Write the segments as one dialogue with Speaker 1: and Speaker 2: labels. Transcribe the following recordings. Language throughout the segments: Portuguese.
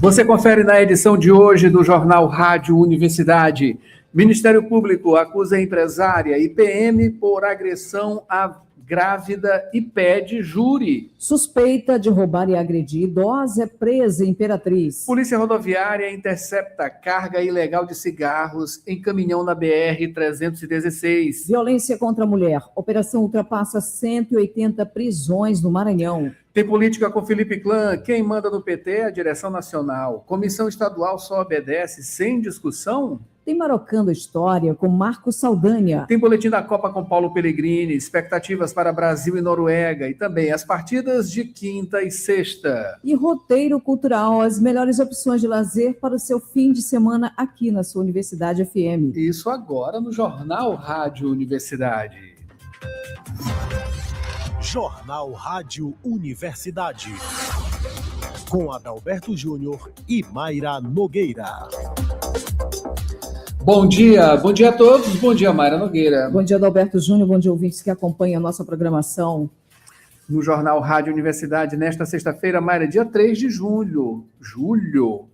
Speaker 1: Você confere na edição de hoje do Jornal Rádio Universidade. Ministério Público acusa empresária e PM por agressão à grávida e pede júri.
Speaker 2: Suspeita de roubar e agredir idosa é presa em Imperatriz.
Speaker 1: Polícia Rodoviária intercepta carga ilegal de cigarros em caminhão na BR-316.
Speaker 2: Violência contra a mulher. Operação ultrapassa 180 prisões no Maranhão.
Speaker 1: Tem política com Felipe Clã. Quem manda no PT é a direção nacional. Comissão estadual só obedece sem discussão?
Speaker 2: Tem Marocando História com Marcos Saldanha.
Speaker 1: Tem boletim da Copa com Paulo Pellegrini, expectativas para Brasil e Noruega e também as partidas de quinta e sexta.
Speaker 2: E roteiro cultural, as melhores opções de lazer para o seu fim de semana aqui na sua Universidade FM.
Speaker 1: Isso agora no Jornal Rádio Universidade.
Speaker 3: Jornal Rádio Universidade. Com Adalberto Júnior e Mayra Nogueira.
Speaker 1: Bom dia a todos, bom dia Mayra Nogueira.
Speaker 2: Bom dia Adalberto Júnior, bom dia ouvintes que acompanham a nossa programação.
Speaker 1: No Jornal Rádio Universidade, nesta sexta-feira, Mayra, dia 3 de julho.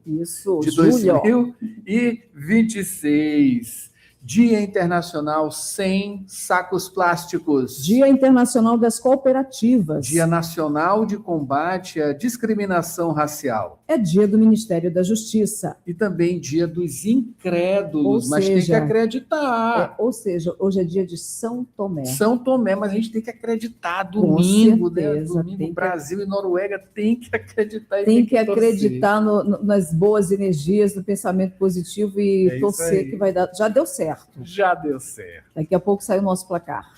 Speaker 2: Isso,
Speaker 1: de 2026. Dia Internacional Sem Sacos Plásticos.
Speaker 2: Dia Internacional das Cooperativas.
Speaker 1: Dia Nacional de Combate à Discriminação Racial.
Speaker 2: É dia do Ministério da Justiça.
Speaker 1: E também dia dos incrédulos, mas tem que acreditar.
Speaker 2: Ou seja, hoje é dia de São Tomé.
Speaker 1: São Tomé, mas a gente tem que acreditar. Domingo,
Speaker 2: né?
Speaker 1: Domingo, Brasil e Noruega tem que acreditar.
Speaker 2: Tem que acreditar nas boas energias, no pensamento positivo e torcer que vai dar. Já deu certo.
Speaker 1: Já deu certo.
Speaker 2: Daqui a pouco sai o nosso placar.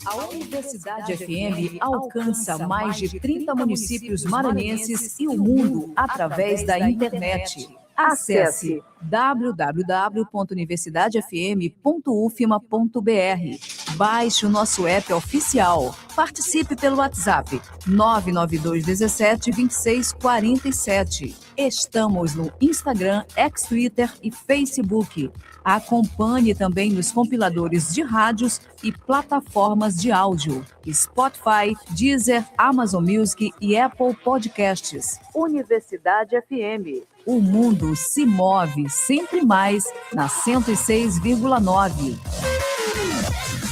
Speaker 4: A Universidade FM alcança mais de 30 municípios maranhenses e o mundo através da internet. Acesse www.universidadefm.ufma.br. Baixe o nosso app oficial. Participe pelo WhatsApp 992 17 26 47. Estamos no Instagram, Twitter e Facebook. Acompanhe também nos compiladores de rádios e plataformas de áudio. Spotify, Deezer, Amazon Music e Apple Podcasts. Universidade FM. O mundo se move sempre mais na 106,9.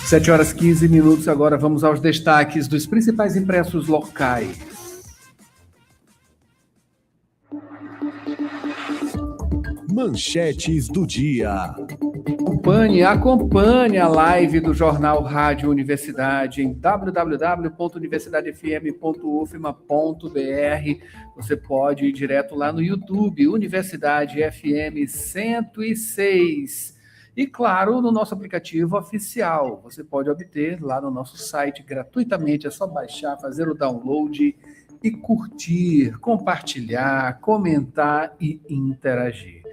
Speaker 1: 7h15. Agora vamos aos destaques dos principais impressos locais.
Speaker 3: Manchetes do dia.
Speaker 1: Acompanhe a live do Jornal Rádio Universidade em www.universidadefm.ufma.br. Você pode ir direto lá no YouTube, Universidade FM 106. E, claro, no nosso aplicativo oficial. Você pode obter lá no nosso site gratuitamente. É só baixar, fazer o download e curtir, compartilhar, comentar e interagir.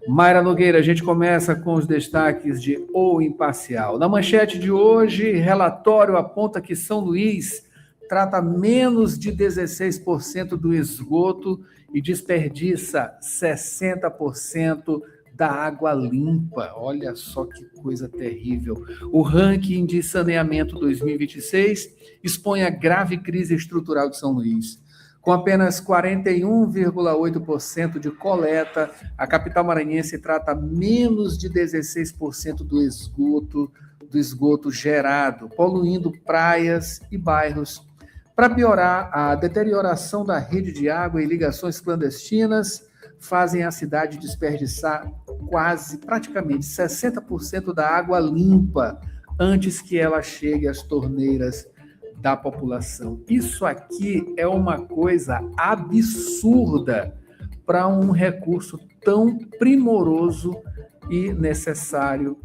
Speaker 1: Mayra Nogueira, a gente começa com os destaques de O Imparcial. Na manchete de hoje, relatório aponta que São Luís trata menos de 16% do esgoto e desperdiça 60% da água limpa. Olha só que coisa terrível. O ranking de saneamento 2026 expõe a grave crise estrutural de São Luís. Com apenas 41,8% de coleta, a capital maranhense trata menos de 16% do esgoto gerado, poluindo praias e bairros. Para piorar, a deterioração da rede de água e ligações clandestinas fazem a cidade desperdiçar praticamente 60% da água limpa antes que ela chegue às torneiras da população. Isso aqui é uma coisa absurda para um recurso tão primoroso e necessário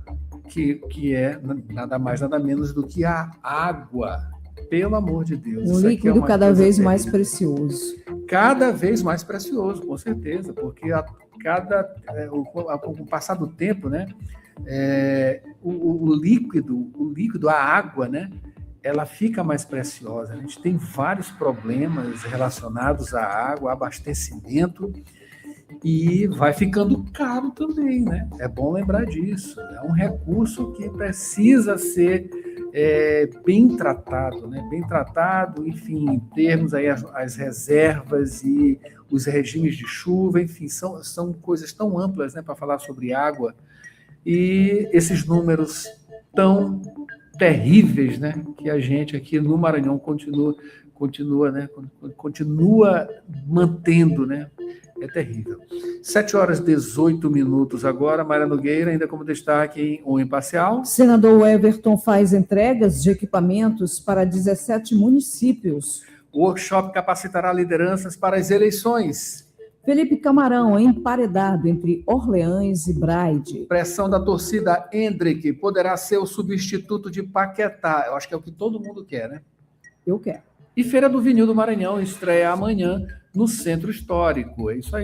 Speaker 1: que é nada mais, nada menos do que a água. Pelo amor de Deus.
Speaker 2: Um líquido cada vez mais precioso.
Speaker 1: Cada vez mais precioso, com certeza, porque com o passar do tempo, né, o líquido, a água, né, ela fica mais preciosa. A gente tem vários problemas relacionados à água, abastecimento, E vai ficando caro também, né? É bom lembrar disso. É um recurso que precisa ser bem tratado, né? Bem tratado, enfim, termos aí as reservas e os regimes de chuva, enfim, são coisas tão amplas, né, para falar sobre água. E esses números tão terríveis, né, que a gente aqui no Maranhão continua mantendo, né? É terrível. 7h18 agora, Mayra Nogueira, ainda como destaque em um imparcial.
Speaker 2: Senador Everton faz entregas de equipamentos para 17 municípios.
Speaker 1: O workshop capacitará lideranças para as eleições.
Speaker 2: Felipe Camarão, emparedado entre Orleans e Braide.
Speaker 1: Pressão da torcida Hendrick poderá ser o substituto de Paquetá. Eu acho que é o que todo mundo quer, né?
Speaker 2: Eu quero.
Speaker 1: E Feira do Vinil do Maranhão estreia amanhã no Centro Histórico. É isso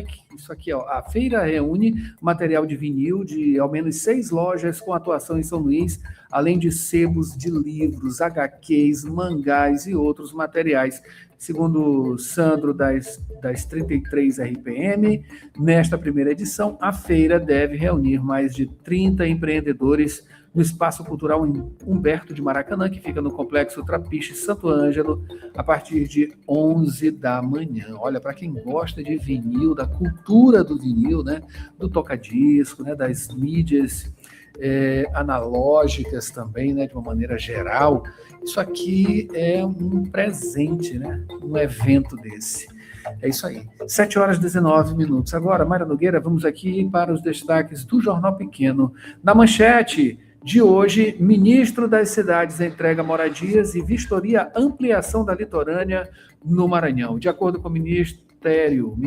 Speaker 1: aqui, ó. A feira reúne material de vinil de ao menos 6 lojas com atuação em São Luís, além de sebos de livros, HQs, mangás e outros materiais. Segundo Sandro, das 33 RPM, nesta primeira edição, a feira deve reunir mais de 30 empreendedores no Espaço Cultural Humberto de Maracanã, que fica no Complexo Trapiche Santo Ângelo, a partir de 11 da manhã. Olha, para quem gosta de vinil, da cultura do vinil, né, do toca-disco, né, das mídias analógicas também, né, de uma maneira geral, isso aqui é um presente, né, um evento desse. É isso aí. 7h19. Agora, Mayra Nogueira, vamos aqui para os destaques do Jornal Pequeno. Na manchete de hoje, ministro das Cidades entrega moradias e vistoria ampliação da litorânea no Maranhão. De acordo com o Ministério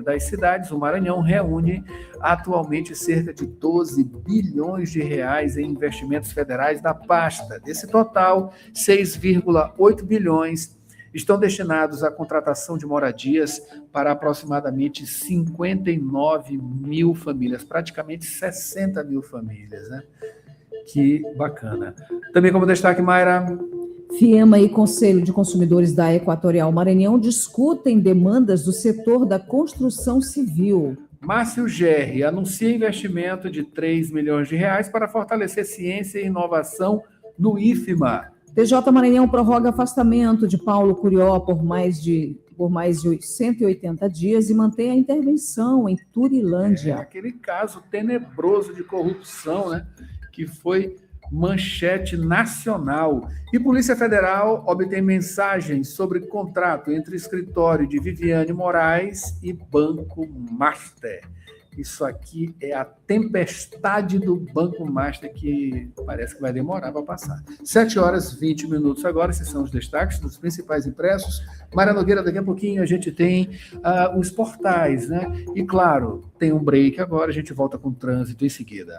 Speaker 1: das Cidades, o Maranhão reúne atualmente cerca de 12 bilhões de reais em investimentos federais da pasta. Desse total, 6,8 bilhões estão destinados à contratação de moradias para aproximadamente 59 mil famílias, praticamente 60 mil famílias, né? Que bacana. Também como destaque, Mayra.
Speaker 2: FIEMA e Conselho de Consumidores da Equatorial Maranhão discutem demandas do setor da construção civil.
Speaker 1: Márcio Gerri anuncia investimento de 3 milhões de reais para fortalecer ciência e inovação no IFMA.
Speaker 2: TJ Maranhão prorroga afastamento de Paulo Curió por mais de 180 dias e mantém a intervenção em Turilândia.
Speaker 1: Aquele caso tenebroso de corrupção, né, que foi manchete nacional. E Polícia Federal obtém mensagens sobre contrato entre escritório de Viviane Moraes e Banco Master. Isso aqui é a tempestade do Banco Master que parece que vai demorar para passar. 7h20 agora, esses são os destaques dos principais impressos. Mayra Nogueira, daqui a pouquinho a gente tem os portais, né? E claro, tem um break agora, a gente volta com o trânsito em seguida.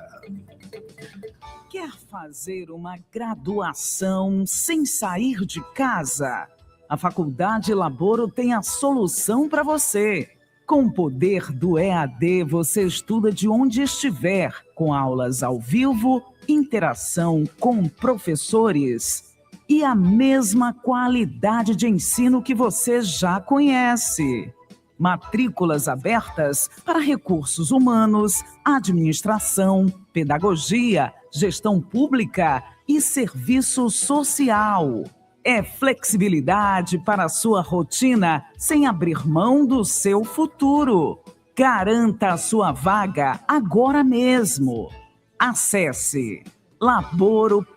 Speaker 5: Quer fazer uma graduação sem sair de casa? A Faculdade Laboro tem a solução para você. Com o poder do EAD, você estuda de onde estiver, com aulas ao vivo, interação com professores e a mesma qualidade de ensino que você já conhece. Matrículas abertas para recursos humanos, administração, pedagogia, gestão pública e serviço social. É flexibilidade para a sua rotina sem abrir mão do seu futuro. Garanta a sua vaga agora mesmo. Acesse laboro.edu.br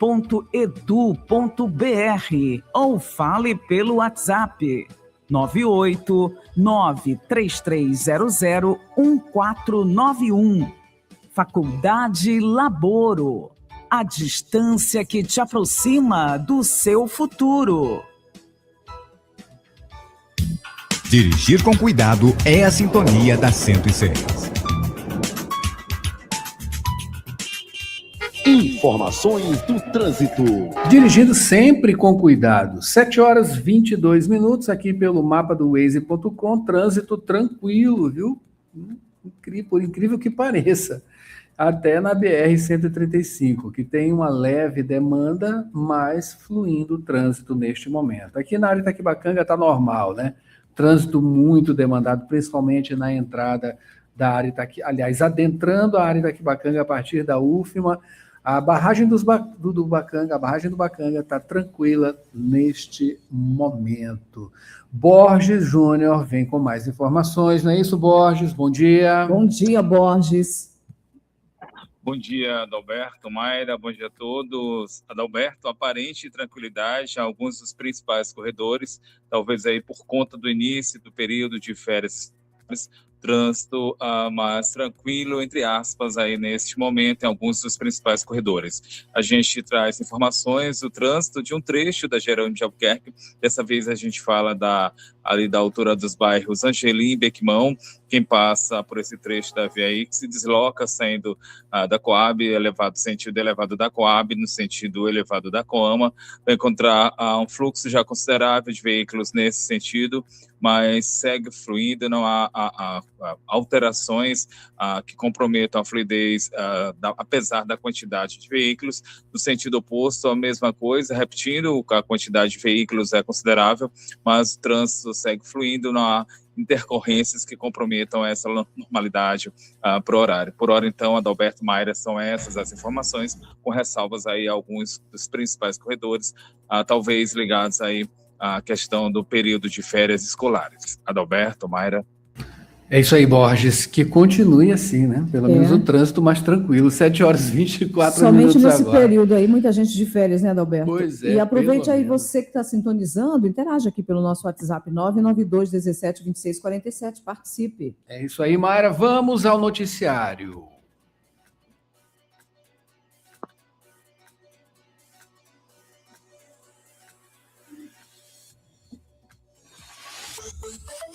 Speaker 5: ou fale pelo WhatsApp 98933001491. Faculdade Laboro. A distância que te aproxima do seu futuro.
Speaker 6: Dirigir com cuidado é a sintonia da 106.
Speaker 3: Informações do trânsito.
Speaker 1: Dirigindo sempre com cuidado. 7h22 aqui pelo mapa do Waze.com. Trânsito tranquilo, viu? Por incrível que pareça. Até na BR-135, que tem uma leve demanda, mas fluindo o trânsito neste momento. Aqui na área Itaquibacanga está normal, né? Trânsito muito demandado, principalmente na entrada da área Itaqui, aliás, adentrando a área Itaquibacanga a partir da UFMA. A barragem do Bacanga, a barragem do Bacanga está tranquila neste momento. Borges Júnior vem com mais informações, não é isso, Borges? Bom dia.
Speaker 2: Bom dia, Borges.
Speaker 7: Bom dia, Adalberto, Mayra, bom dia a todos. Adalberto, aparente tranquilidade em alguns dos principais corredores, talvez aí por conta do início do período de férias, trânsito mais tranquilo, entre aspas, aí neste momento em alguns dos principais corredores. A gente traz informações do trânsito de um trecho da Jerônimo de Albuquerque. Dessa vez a gente fala ali da altura dos bairros Angelim e Bequimão. Quem passa por esse trecho da via aí, que se desloca saindo da Coab, sentido elevado da Coab, no sentido elevado da Coama, vai encontrar um fluxo já considerável de veículos nesse sentido, mas segue fluindo, não há alterações que comprometam a fluidez, apesar da quantidade de veículos. No sentido oposto, a mesma coisa, repetindo, a quantidade de veículos é considerável, mas o trânsito segue fluindo, não há intercorrências que comprometam essa normalidade por horário. Por hora, então, Adalberto, Mayra, são essas as informações, com ressalvas aí a alguns dos principais corredores, talvez ligados aí à questão do período de férias escolares. Adalberto, Mayra.
Speaker 1: É isso aí, Borges, que continue assim, né? Pelo menos o trânsito mais tranquilo, 7h24
Speaker 2: Somente nesse
Speaker 1: agora.
Speaker 2: Período aí, muita gente de férias, né, Adalberto?
Speaker 1: Pois é.
Speaker 2: E aproveite aí,
Speaker 1: menos.
Speaker 2: você que está sintonizando, interaja aqui pelo nosso WhatsApp 992-17-2647, participe.
Speaker 1: É isso aí, Mayra. Vamos ao noticiário.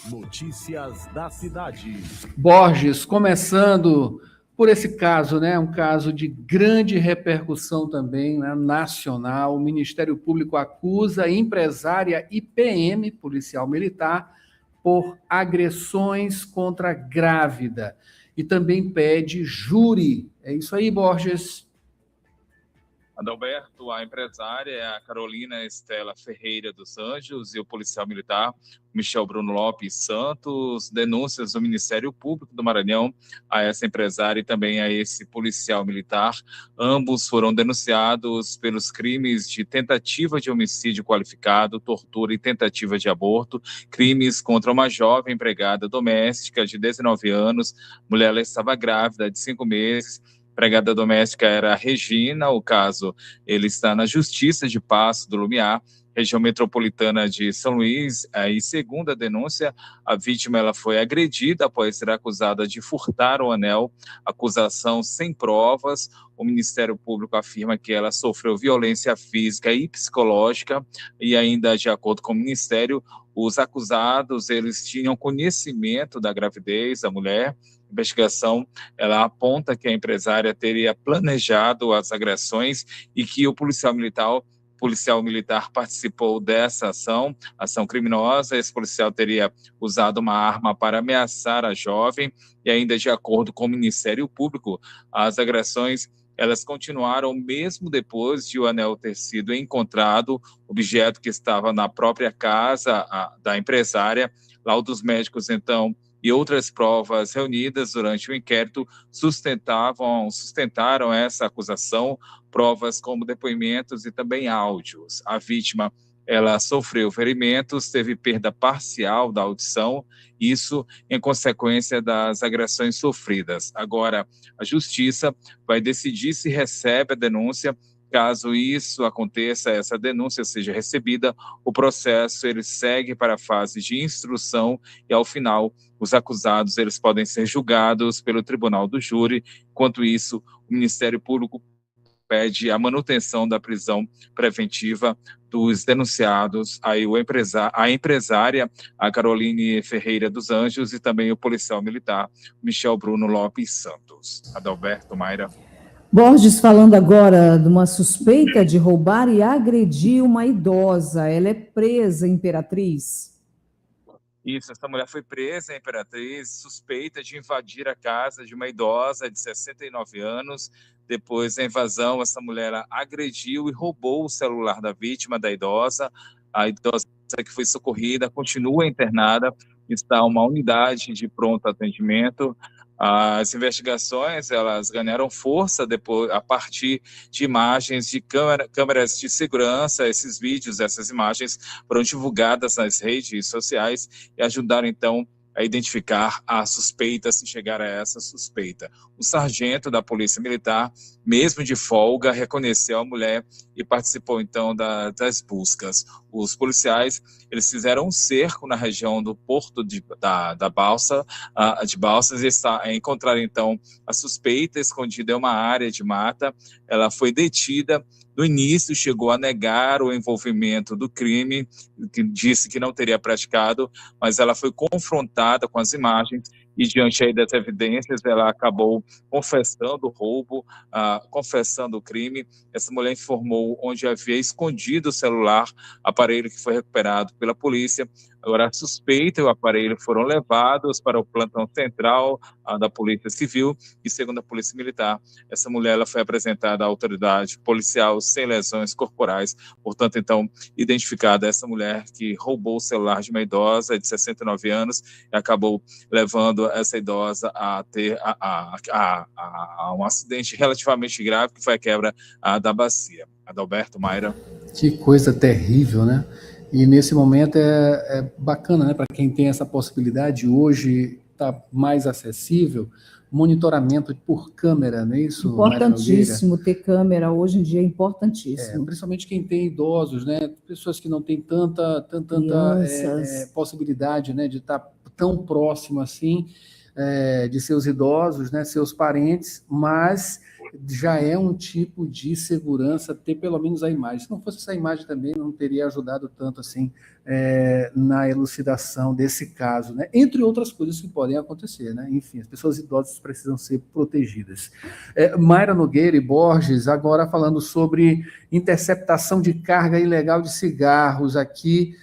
Speaker 3: Notícias da cidade.
Speaker 1: Borges, começando por esse caso, né? Um caso de grande repercussão também, né, nacional. O Ministério Público acusa a empresária e PM, policial militar, por agressões contra grávida. E também pede júri. É isso aí, Borges.
Speaker 7: Adalberto, a empresária é a Carolina Estela Ferreira dos Anjos e o policial militar Michel Bruno Lopes Santos, denúncias do Ministério Público do Maranhão a essa empresária e também a esse policial militar. Ambos foram denunciados pelos crimes de tentativa de homicídio qualificado, tortura e tentativa de aborto, crimes contra uma jovem empregada doméstica de 19 anos, mulher ela estava grávida de 5 meses, empregada doméstica era a Regina, o caso ele está na Justiça de Passo do Lumiar, região metropolitana de São Luís, e segundo a denúncia, a vítima ela foi agredida após ser acusada de furtar o anel, acusação sem provas. O Ministério Público afirma que ela sofreu violência física e psicológica e ainda, de acordo com o Ministério, os acusados, eles tinham conhecimento da gravidez da mulher. A investigação, ela aponta que a empresária teria planejado as agressões e que o policial militar participou dessa ação criminosa. Esse policial teria usado uma arma para ameaçar a jovem e ainda, de acordo com o Ministério Público, as agressões elas continuaram mesmo depois de o anel ter sido encontrado, objeto que estava na própria casa da empresária. Laudos médicos, então, e outras provas reunidas durante o inquérito sustentaram essa acusação, provas como depoimentos e também áudios. A vítima, ela sofreu ferimentos, teve perda parcial da audição, isso em consequência das agressões sofridas. Agora, a Justiça vai decidir se recebe a denúncia. Caso isso aconteça, essa denúncia seja recebida, o processo ele segue para a fase de instrução e, ao final, os acusados eles podem ser julgados pelo Tribunal do Júri. Enquanto isso, o Ministério Público pede a manutenção da prisão preventiva dos denunciados, aí a empresária, a Caroline Ferreira dos Anjos, e também o policial militar, Michel Bruno Lopes Santos. Adalberto, Mayra.
Speaker 2: Borges, falando agora de uma suspeita de roubar e agredir uma idosa. Ela é presa, Imperatriz.
Speaker 7: Isso, essa mulher foi presa em Imperatriz, suspeita de invadir a casa de uma idosa de 69 anos. Depois da invasão, essa mulher agrediu e roubou o celular da vítima, da idosa. A idosa que foi socorrida continua internada, está uma unidade de pronto atendimento. As investigações, elas ganharam força depois, a partir de imagens de câmeras de segurança. Esses vídeos, essas imagens foram divulgadas nas redes sociais e ajudaram, então, a identificar a suspeita, se chegar a essa suspeita. O sargento da Polícia Militar, mesmo de folga, reconheceu a mulher e participou, então, das buscas. Os policiais, eles fizeram um cerco na região do porto de Balsas e encontraram, então, a suspeita escondida em uma área de mata. Ela foi detida. No início, chegou a negar o envolvimento do crime, que disse que não teria praticado, mas ela foi confrontada com as imagens e, diante aí das evidências, ela acabou confessando o roubo, confessando o crime. Essa mulher informou onde havia escondido o celular, aparelho que foi recuperado pela polícia. Agora, a suspeita e o aparelho foram levados para o plantão central da Polícia Civil e, segundo a Polícia Militar, essa mulher ela foi apresentada à autoridade policial sem lesões corporais. Portanto, então, identificada essa mulher que roubou o celular de uma idosa de 69 anos e acabou levando essa idosa a ter um acidente relativamente grave, que foi a quebra da bacia. Adalberto, Mayra.
Speaker 1: Que coisa terrível, né? E nesse momento é bacana, né? Para quem tem essa possibilidade, hoje está mais acessível, monitoramento por câmera, não é isso?
Speaker 2: Importantíssimo ter câmera, hoje em dia é importantíssimo.
Speaker 1: Principalmente quem tem idosos, né? Pessoas que não têm tanta possibilidade, né, de estar tão próximo assim de seus idosos, né, seus parentes, mas já é um tipo de segurança ter pelo menos a imagem. Se não fosse essa imagem também, não teria ajudado tanto assim na elucidação desse caso, né? Entre outras coisas que podem acontecer, né? Enfim, as pessoas idosas precisam ser protegidas. Mayra Nogueira e Borges, agora falando sobre interceptação de carga ilegal de cigarros aqui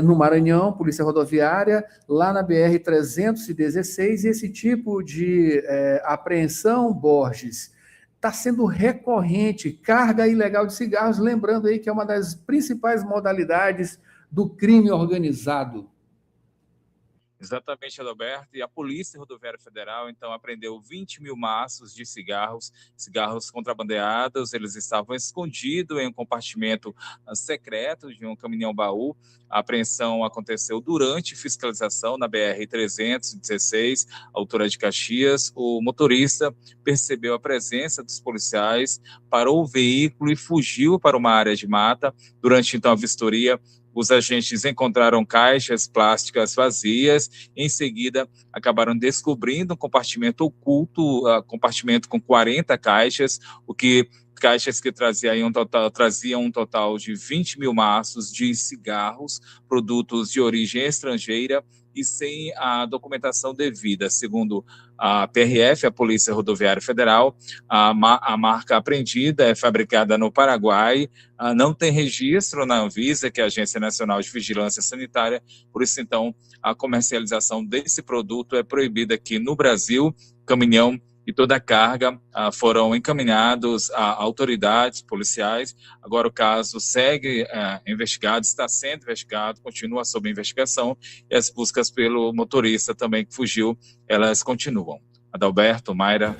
Speaker 1: no Maranhão, Polícia Rodoviária, lá na BR-316, e esse tipo de apreensão, Borges, está sendo recorrente, carga ilegal de cigarros, lembrando aí que é uma das principais modalidades do crime organizado.
Speaker 7: Exatamente, Adalberto. E a Polícia Rodoviária Federal, então, apreendeu 20 mil maços de cigarros contrabandeados. Eles estavam escondidos em um compartimento secreto de um caminhão-baú. A apreensão aconteceu durante fiscalização na BR-316, altura de Caxias. O motorista percebeu a presença dos policiais, parou o veículo e fugiu para uma área de mata. Durante, então, a vistoria, os agentes encontraram caixas plásticas vazias. Em seguida, acabaram descobrindo um compartimento oculto, compartimento com 40 caixas, caixas que traziam um total de 20 mil maços de cigarros, produtos de origem estrangeira e sem a documentação devida. Segundo a PRF, a Polícia Rodoviária Federal, a marca apreendida é fabricada no Paraguai, não tem registro na Anvisa, que é a Agência Nacional de Vigilância Sanitária, por isso, então, a comercialização desse produto é proibida aqui no Brasil. Caminhão e toda a carga foram encaminhados a autoridades policiais. Agora o caso segue investigado, está sendo investigado, continua sob investigação, e as buscas pelo motorista também que fugiu, elas continuam. Adalberto, Mayra.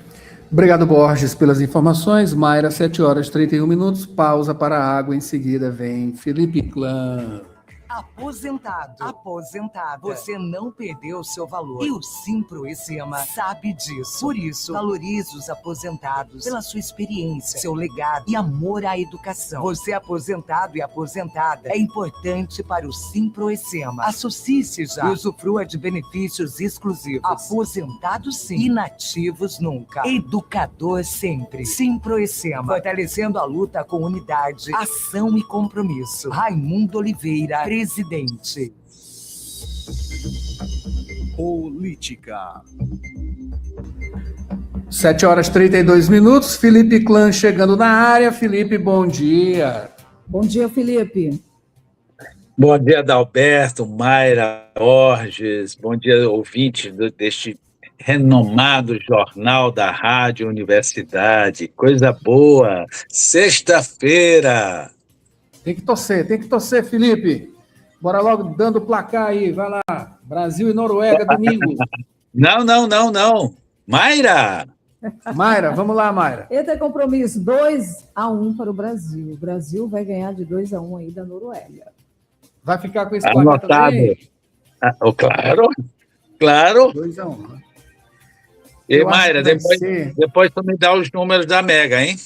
Speaker 1: Obrigado, Borges, pelas informações. Mayra, 7h31, pausa para a água, em seguida vem Felipe Clã.
Speaker 5: Aposentado, aposentada, você não perdeu seu valor. E o Simproecema sabe disso. Por isso, valorize os aposentados pela sua experiência, seu legado e amor à educação. Você aposentado e aposentada é importante para o Simproecema. Associe-se já e usufrua de benefícios exclusivos. Aposentado sim, inativos nunca. Educador sempre. Simproecema, fortalecendo a luta com unidade, ação e compromisso. Raimundo Oliveira, presidente.
Speaker 1: 7h32, Felipe Clã chegando na área. Felipe, bom dia.
Speaker 2: Bom dia, Felipe.
Speaker 8: Bom dia, Adalberto, Mayra, Borges. Bom dia, ouvintes deste renomado jornal da Rádio Universidade. Coisa boa. Sexta-feira.
Speaker 1: Tem que torcer, Felipe. Bora logo dando o placar aí, vai lá. Brasil e Noruega, domingo.
Speaker 8: Não. Mayra!
Speaker 1: Mayra, vamos lá, Mayra.
Speaker 2: Eita, é compromisso, 2-1 para o Brasil. O Brasil vai ganhar de 2-1 aí da Noruega.
Speaker 1: Vai ficar com esse placar
Speaker 8: Anotado.
Speaker 1: também?
Speaker 8: Claro, claro.
Speaker 1: 2-1. Né?
Speaker 8: E,
Speaker 1: Eu acho
Speaker 8: Mayra,
Speaker 1: que vai ser-
Speaker 8: depois tu me dá os números da Mega, hein?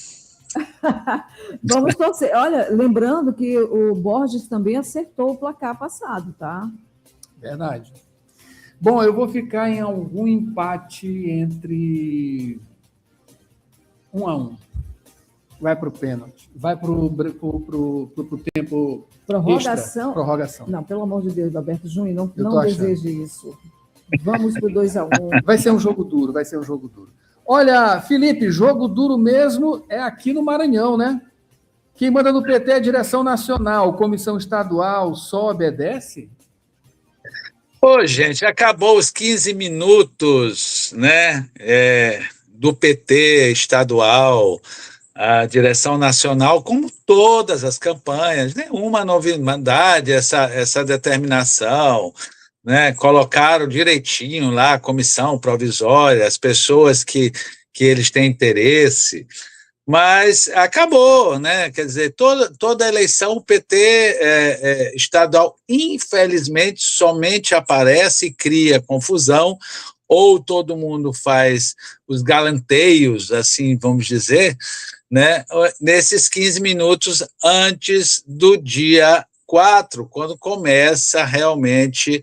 Speaker 2: Vamos torcer. Olha, lembrando que o Borges também acertou o placar passado, tá?
Speaker 1: Verdade. Bom, eu vou ficar em algum empate entre 1-1. Vai para o pênalti. Vai para o tempo
Speaker 2: Prorrogação.
Speaker 1: extra. Prorrogação.
Speaker 2: Não, pelo amor de Deus, Alberto Júnior,
Speaker 1: Eu tô
Speaker 2: não
Speaker 1: achando.
Speaker 2: deseje isso. Vamos para o 2-1.
Speaker 1: Vai ser um jogo duro, vai ser um jogo duro. Olha, Felipe, jogo duro mesmo é aqui no Maranhão, né? Quem manda no PT é a direção nacional, comissão estadual, só obedece?
Speaker 8: Ô, gente, acabou os 15 minutos, né, do PT estadual, a direção nacional, como todas as campanhas, nenhuma novidade, essa determinação, né, colocaram direitinho lá a comissão provisória, as pessoas que eles têm interesse, mas acabou, né? Quer dizer, toda eleição o PT estadual, infelizmente, somente aparece e cria confusão, ou todo mundo faz os galanteios, assim vamos dizer, né? Nesses 15 minutos antes do dia 4, quando começa realmente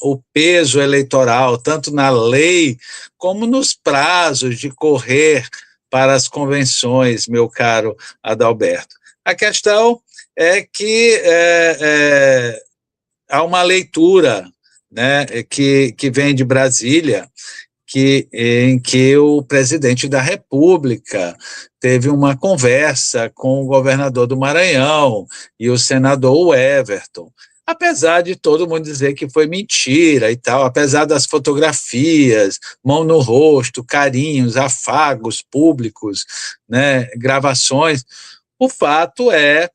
Speaker 8: o peso eleitoral, tanto na lei como nos prazos de correr para as convenções, meu caro Adalberto. A questão é que há uma leitura, né, que vem de Brasília, em que o presidente da República teve uma conversa com o governador do Maranhão e o senador Everton, apesar de todo mundo dizer que foi mentira e tal, apesar das fotografias, mão no rosto, carinhos, afagos públicos, né, gravações, o fato é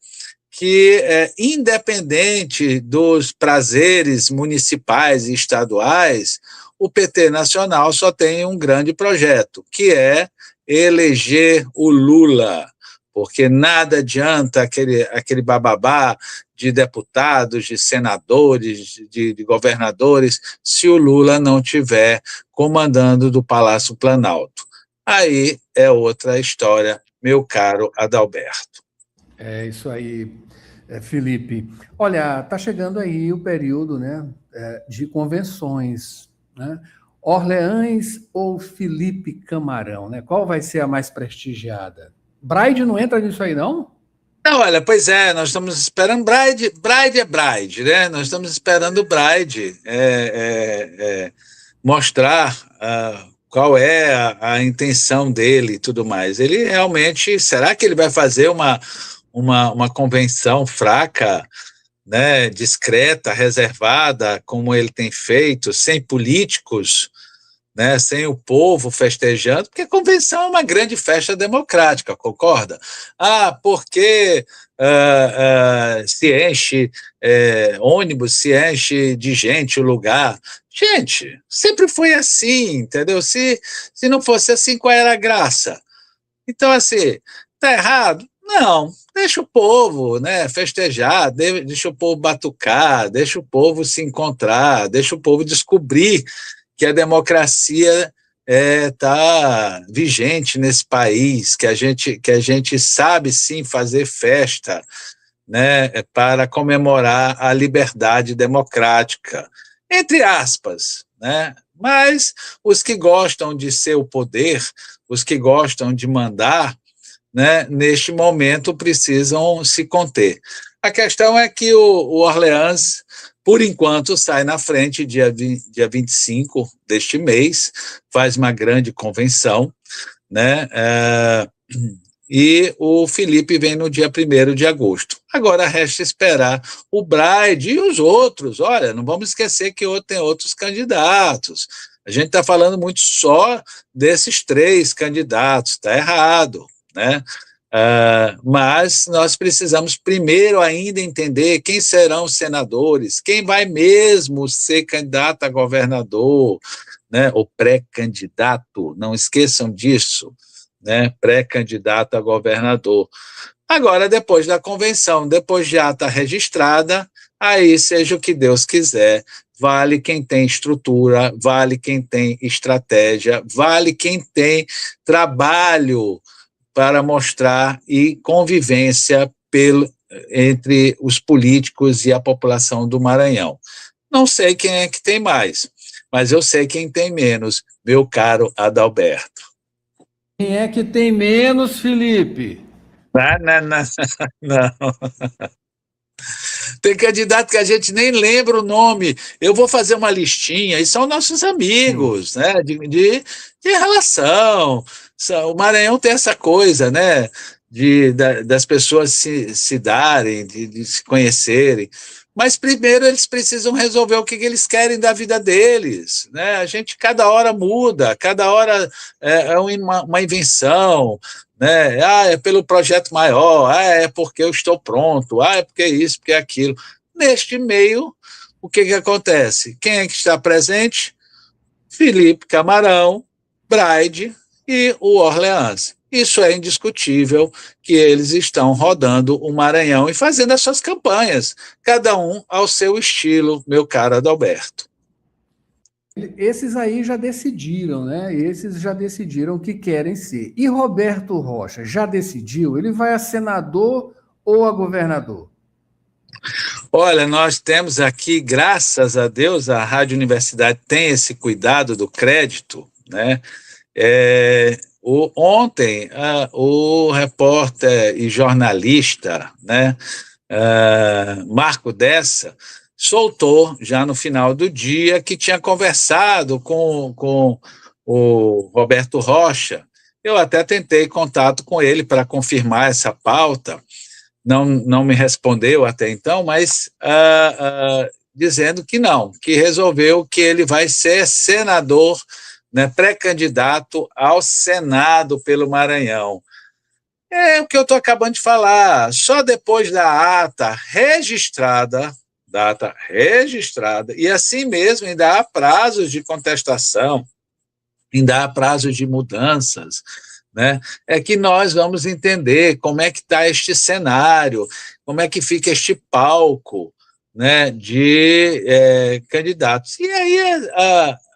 Speaker 8: que, independente dos prazeres municipais e estaduais, o PT nacional só tem um grande projeto, que é eleger o Lula, porque nada adianta aquele bababá de deputados, de senadores, de governadores, se o Lula não estiver comandando do Palácio Planalto. Aí é outra história, meu caro Adalberto.
Speaker 1: É isso aí, Felipe. Olha, está chegando aí o período, né, de convenções, né? Orleans ou Felipe Camarão, né? Qual vai ser a mais prestigiada? Bride não entra nisso aí, não?
Speaker 8: Não, olha, pois é, nós estamos esperando Bride é Bride, né? Nós estamos esperando o Bride mostrar qual é a intenção dele e tudo mais. Ele realmente, será que ele vai fazer uma convenção fraca, né, discreta, reservada, como ele tem feito, sem políticos, né, sem o povo festejando, porque a convenção é uma grande festa democrática, concorda? Porque se enche ônibus, se enche de gente o lugar. Gente, sempre foi assim, entendeu? Se não fosse assim, qual era a graça? Então, assim, tá errado? Não, deixa o povo, né, festejar, deixa o povo batucar, deixa o povo se encontrar, deixa o povo descobrir que a democracia está vigente nesse país, que a gente sabe sim fazer festa, né, para comemorar a liberdade democrática, entre aspas, né? Mas os que gostam de ser o poder, os que gostam de mandar, né, neste momento precisam se conter. A questão é que o Orleans, por enquanto, sai na frente dia 25 deste mês, faz uma grande convenção, né, e o Felipe vem no dia 1º de agosto. Agora resta esperar o Bride e os outros. Olha, não vamos esquecer que tem outros candidatos. A gente está falando muito só desses 3 candidatos, está errado, né? Mas nós precisamos primeiro ainda entender quem serão os senadores, quem vai mesmo ser candidato a governador, né, ou pré-candidato, não esqueçam disso, né, pré-candidato a governador. Agora, depois da convenção, depois de ata registrada, aí seja o que Deus quiser, vale quem tem estrutura, vale quem tem estratégia, vale quem tem trabalho para mostrar e convivência entre os políticos e a população do Maranhão. Não sei quem é que tem mais, mas eu sei quem tem menos, meu caro Adalberto.
Speaker 1: Quem é que tem menos, Felipe?
Speaker 8: Não. Tem candidato que a gente nem lembra o nome. Eu vou fazer uma listinha, e são nossos amigos, né, de relação. O Maranhão tem essa coisa, né, das pessoas se darem, de se conhecerem. Mas primeiro eles precisam resolver o que eles querem da vida deles, né? A gente cada hora muda, cada hora é uma invenção, né? É pelo projeto maior, é porque eu estou pronto, é porque isso, porque aquilo. Neste meio, o que acontece? Quem é que está presente? Felipe Camarão, Braide e o Orleans. Isso é indiscutível, que eles estão rodando o Maranhão e fazendo as suas campanhas, cada um ao seu estilo, meu caro Adalberto.
Speaker 1: Esses aí já decidiram, né? Esses já decidiram o que querem ser. E Roberto Rocha já decidiu? Ele vai a senador ou a governador?
Speaker 8: Olha, nós temos aqui, graças a Deus, a Rádio Universidade tem esse cuidado do crédito, né? Ontem, o repórter e jornalista, né, Marco Dessa, soltou, já no final do dia, que tinha conversado com o Roberto Rocha. Eu até tentei contato com ele para confirmar essa pauta, não me respondeu até então, mas dizendo que não, que resolveu que ele vai ser senador, né, pré-candidato ao Senado pelo Maranhão. É o que eu estou acabando de falar, só depois da data registrada, e assim mesmo ainda há prazos de contestação, ainda há prazos de mudanças, né, é que nós vamos entender como é que está este cenário, como é que fica este palco, né, de candidatos. E aí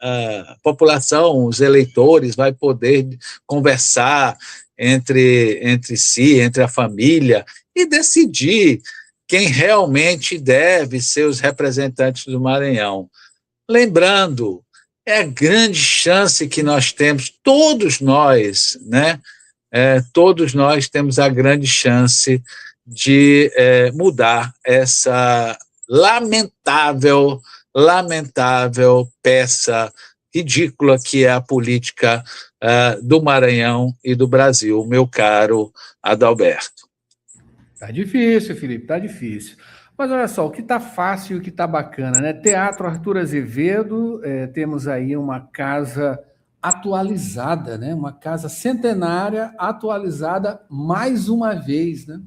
Speaker 8: a população, os eleitores, vai poder conversar entre si, entre a família, e decidir quem realmente deve ser os representantes do Maranhão. Lembrando, é a grande chance que nós temos, todos nós, né? Todos nós temos a grande chance de mudar essa lamentável peça ridícula que é a política do Maranhão e do Brasil, meu caro Adalberto.
Speaker 1: Tá difícil, Felipe, tá difícil. Mas olha só, o que tá fácil e o que tá bacana, né? Teatro Arthur Azevedo, temos aí uma casa atualizada, né? Uma casa centenária atualizada mais uma vez, né?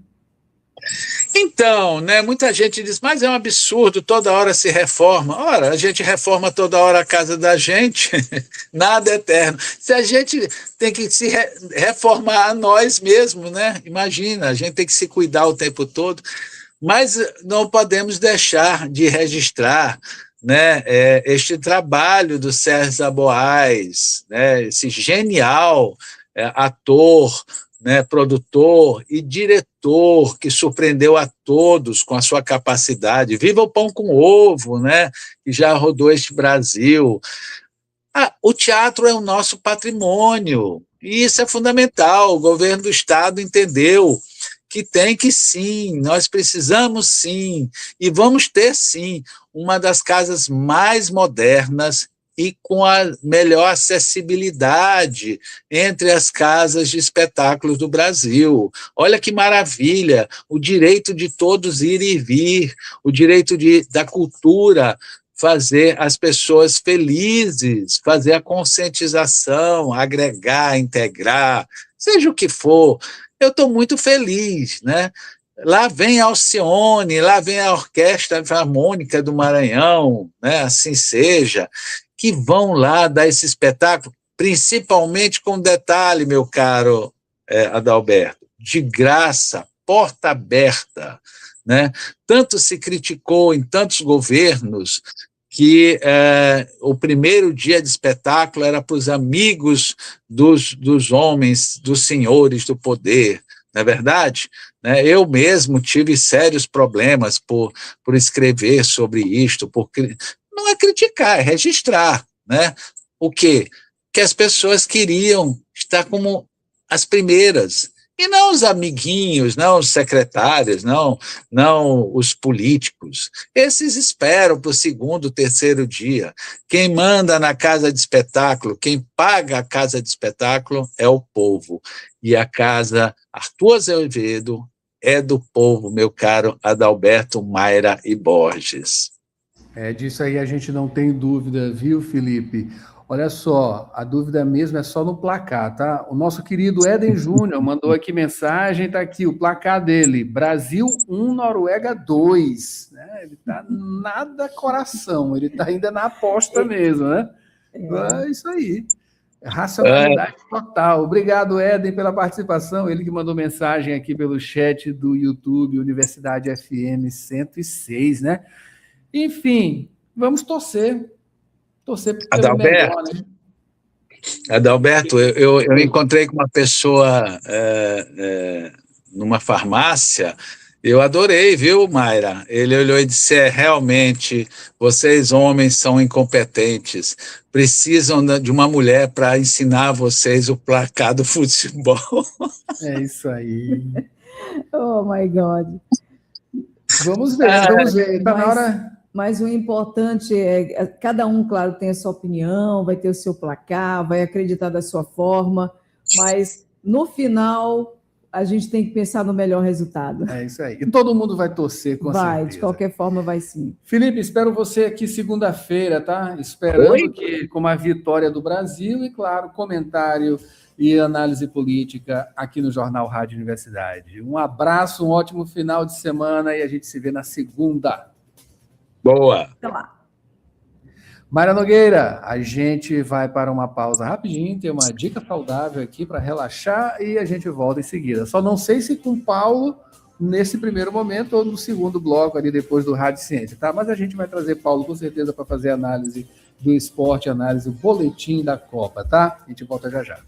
Speaker 8: Então, né, muita gente diz, mas é um absurdo, toda hora se reforma. Ora, a gente reforma toda hora a casa da gente, nada é eterno. Se a gente tem que se reformar a nós mesmos, né? Imagina, a gente tem que se cuidar o tempo todo, mas não podemos deixar de registrar, né, este trabalho do Sérgio Aboais, né, esse genial ator, né, produtor e diretor que surpreendeu a todos com a sua capacidade. Viva o Pão com Ovo, né, que já rodou este Brasil. O teatro é o nosso patrimônio, e isso é fundamental. O governo do Estado entendeu que tem que sim, nós precisamos sim, e vamos ter sim, uma das casas mais modernas e com a melhor acessibilidade entre as casas de espetáculos do Brasil. Olha que maravilha, o direito de todos ir e vir, o direito da cultura fazer as pessoas felizes, fazer a conscientização, agregar, integrar, seja o que for. eu estou muito feliz, né? Lá vem a Alcione, lá vem a Orquestra Filarmônica do Maranhão, né? Assim seja, que vão lá dar esse espetáculo, principalmente com detalhe, meu caro Adalberto, de graça, porta aberta, né? Tanto se criticou em tantos governos que o primeiro dia de espetáculo era para os amigos dos homens, dos senhores do poder, não é verdade? Né? Eu mesmo tive sérios problemas por escrever sobre isto, não é criticar, é registrar, né? O quê? Que as pessoas queriam estar como as primeiras, e não os amiguinhos, não os secretários, não os políticos. Esses esperam para o segundo, terceiro dia. Quem manda na casa de espetáculo, quem paga a casa de espetáculo é o povo. E a casa Arthur Azevedo é do povo, meu caro Adalberto Mayra e Borges.
Speaker 1: Disso aí a gente não tem dúvida, viu, Felipe? Olha só, a dúvida mesmo é só no placar, tá? O nosso querido Éden Júnior mandou aqui mensagem, tá aqui o placar dele, Brasil 1, Noruega 2, né? Ele tá nada coração, ele tá ainda na aposta mesmo, né? É isso aí, racionalidade total. Obrigado, Éden, pela participação, ele que mandou mensagem aqui pelo chat do YouTube, Universidade FM 106, né? Enfim, vamos torcer pelo melhor, né?
Speaker 8: Adalberto, eu encontrei com uma pessoa numa farmácia, eu adorei, viu, Mayra? Ele olhou e disse, realmente, vocês homens são incompetentes, precisam de uma mulher para ensinar vocês o placar do futebol.
Speaker 1: É isso aí.
Speaker 2: Oh, my God.
Speaker 1: Vamos ver, está na hora...
Speaker 2: Mas o importante é, cada um, claro, tem a sua opinião, vai ter o seu placar, vai acreditar da sua forma, mas no final a gente tem que pensar no melhor resultado.
Speaker 1: É isso aí. E todo mundo vai torcer, com certeza.
Speaker 2: Vai, de qualquer forma vai sim.
Speaker 1: Felipe, espero você aqui segunda-feira, tá? Esperando que com a vitória do Brasil e, claro, comentário e análise política aqui no Jornal Rádio Universidade. Um abraço, um ótimo final de semana e a gente se vê na segunda.
Speaker 8: Boa.
Speaker 2: Até lá.
Speaker 1: Mayra Nogueira, a gente vai para uma pausa rapidinho, tem uma dica saudável aqui para relaxar e a gente volta em seguida. Só não sei se com o Paulo nesse primeiro momento ou no segundo bloco ali depois do Rádio Ciência, tá? Mas a gente vai trazer Paulo com certeza para fazer análise do esporte, análise do boletim da Copa, tá? A gente volta já já.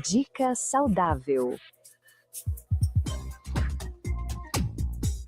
Speaker 4: Dica saudável.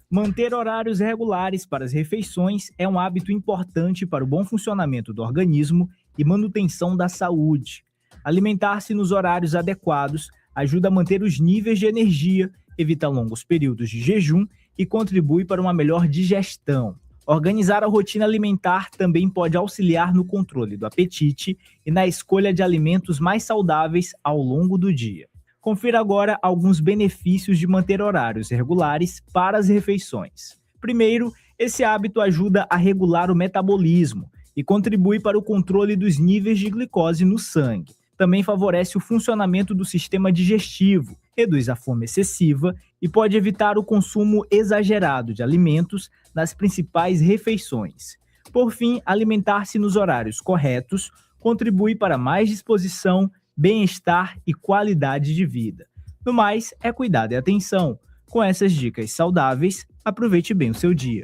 Speaker 9: Manter horários regulares para as refeições é um hábito importante para o bom funcionamento do organismo e manutenção da saúde. Alimentar-se nos horários adequados ajuda a manter os níveis de energia, evita longos períodos de jejum e contribui para uma melhor digestão. Organizar a rotina alimentar também pode auxiliar no controle do apetite e na escolha de alimentos mais saudáveis ao longo do dia. Confira agora alguns benefícios de manter horários regulares para as refeições. Primeiro, esse hábito ajuda a regular o metabolismo e contribui para o controle dos níveis de glicose no sangue. Também favorece o funcionamento do sistema digestivo, reduz a fome excessiva e pode evitar o consumo exagerado de alimentos nas principais refeições. Por fim, alimentar-se nos horários corretos contribui para mais disposição, bem-estar e qualidade de vida. No mais, é cuidado e atenção. Com essas dicas saudáveis, aproveite bem o seu dia.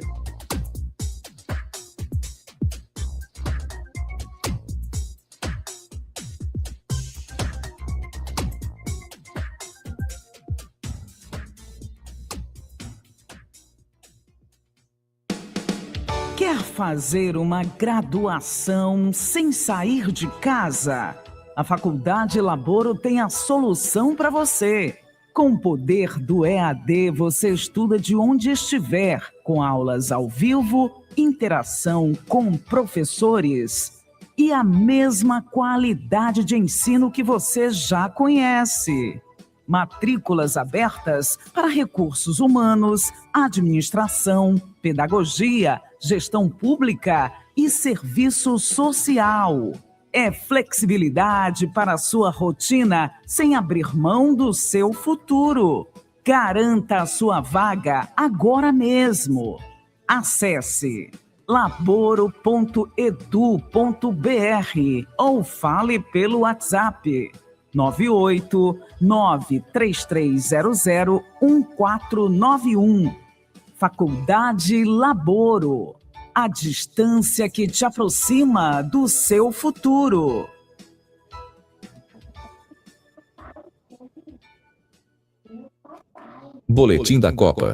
Speaker 5: Quer fazer uma graduação sem sair de casa? A Faculdade Laboro tem a solução para você. Com o poder do EAD, você estuda de onde estiver, com aulas ao vivo, interação com professores e a mesma qualidade de ensino que você já conhece. Matrículas abertas para recursos humanos, administração, pedagogia, gestão pública e serviço social. é flexibilidade para a sua rotina sem abrir mão do seu futuro. Garanta a sua vaga agora mesmo. Acesse laboro.edu.br ou fale pelo WhatsApp 98933001491. Faculdade Laboro. A distância que te aproxima do seu futuro.
Speaker 10: Boletim da Copa.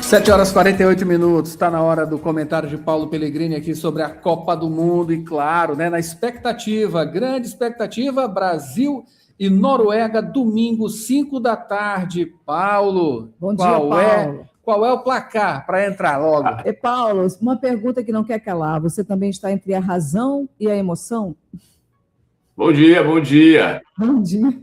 Speaker 1: Sete horas e 48 minutos, está na hora do comentário de Paulo Pellegrini aqui sobre a Copa do Mundo e claro, né, na expectativa, grande expectativa, Brasil e Noruega, domingo, 5 da tarde. Paulo,
Speaker 2: Bom dia, Paulo.
Speaker 1: Qual é o placar para entrar logo?
Speaker 2: Paulo, uma pergunta que não quer calar. Você também está entre a razão e a emoção?
Speaker 11: Bom dia, bom dia.
Speaker 2: Bom dia.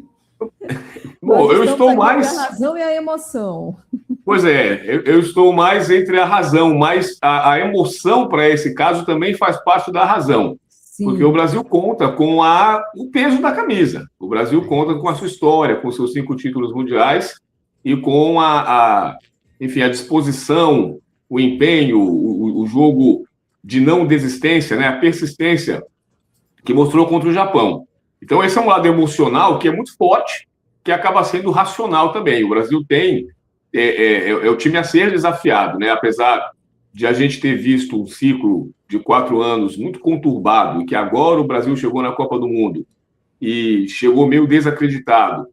Speaker 11: Bom, eu estou mais...
Speaker 2: Entre a razão e a emoção.
Speaker 11: Pois é, eu estou mais entre a razão, mas a emoção, para esse caso, também faz parte da razão. Sim. Porque o Brasil conta com o peso da camisa. O Brasil conta com a sua história, com seus 5 títulos mundiais e com enfim, a disposição, o empenho, o jogo de não desistência, né, a persistência que mostrou contra o Japão. Então, esse é um lado emocional que é muito forte, que acaba sendo racional também. O Brasil tem... É o time a ser desafiado, né? Apesar de a gente ter visto um ciclo de 4 anos muito conturbado, e que agora o Brasil chegou na Copa do Mundo e chegou meio desacreditado.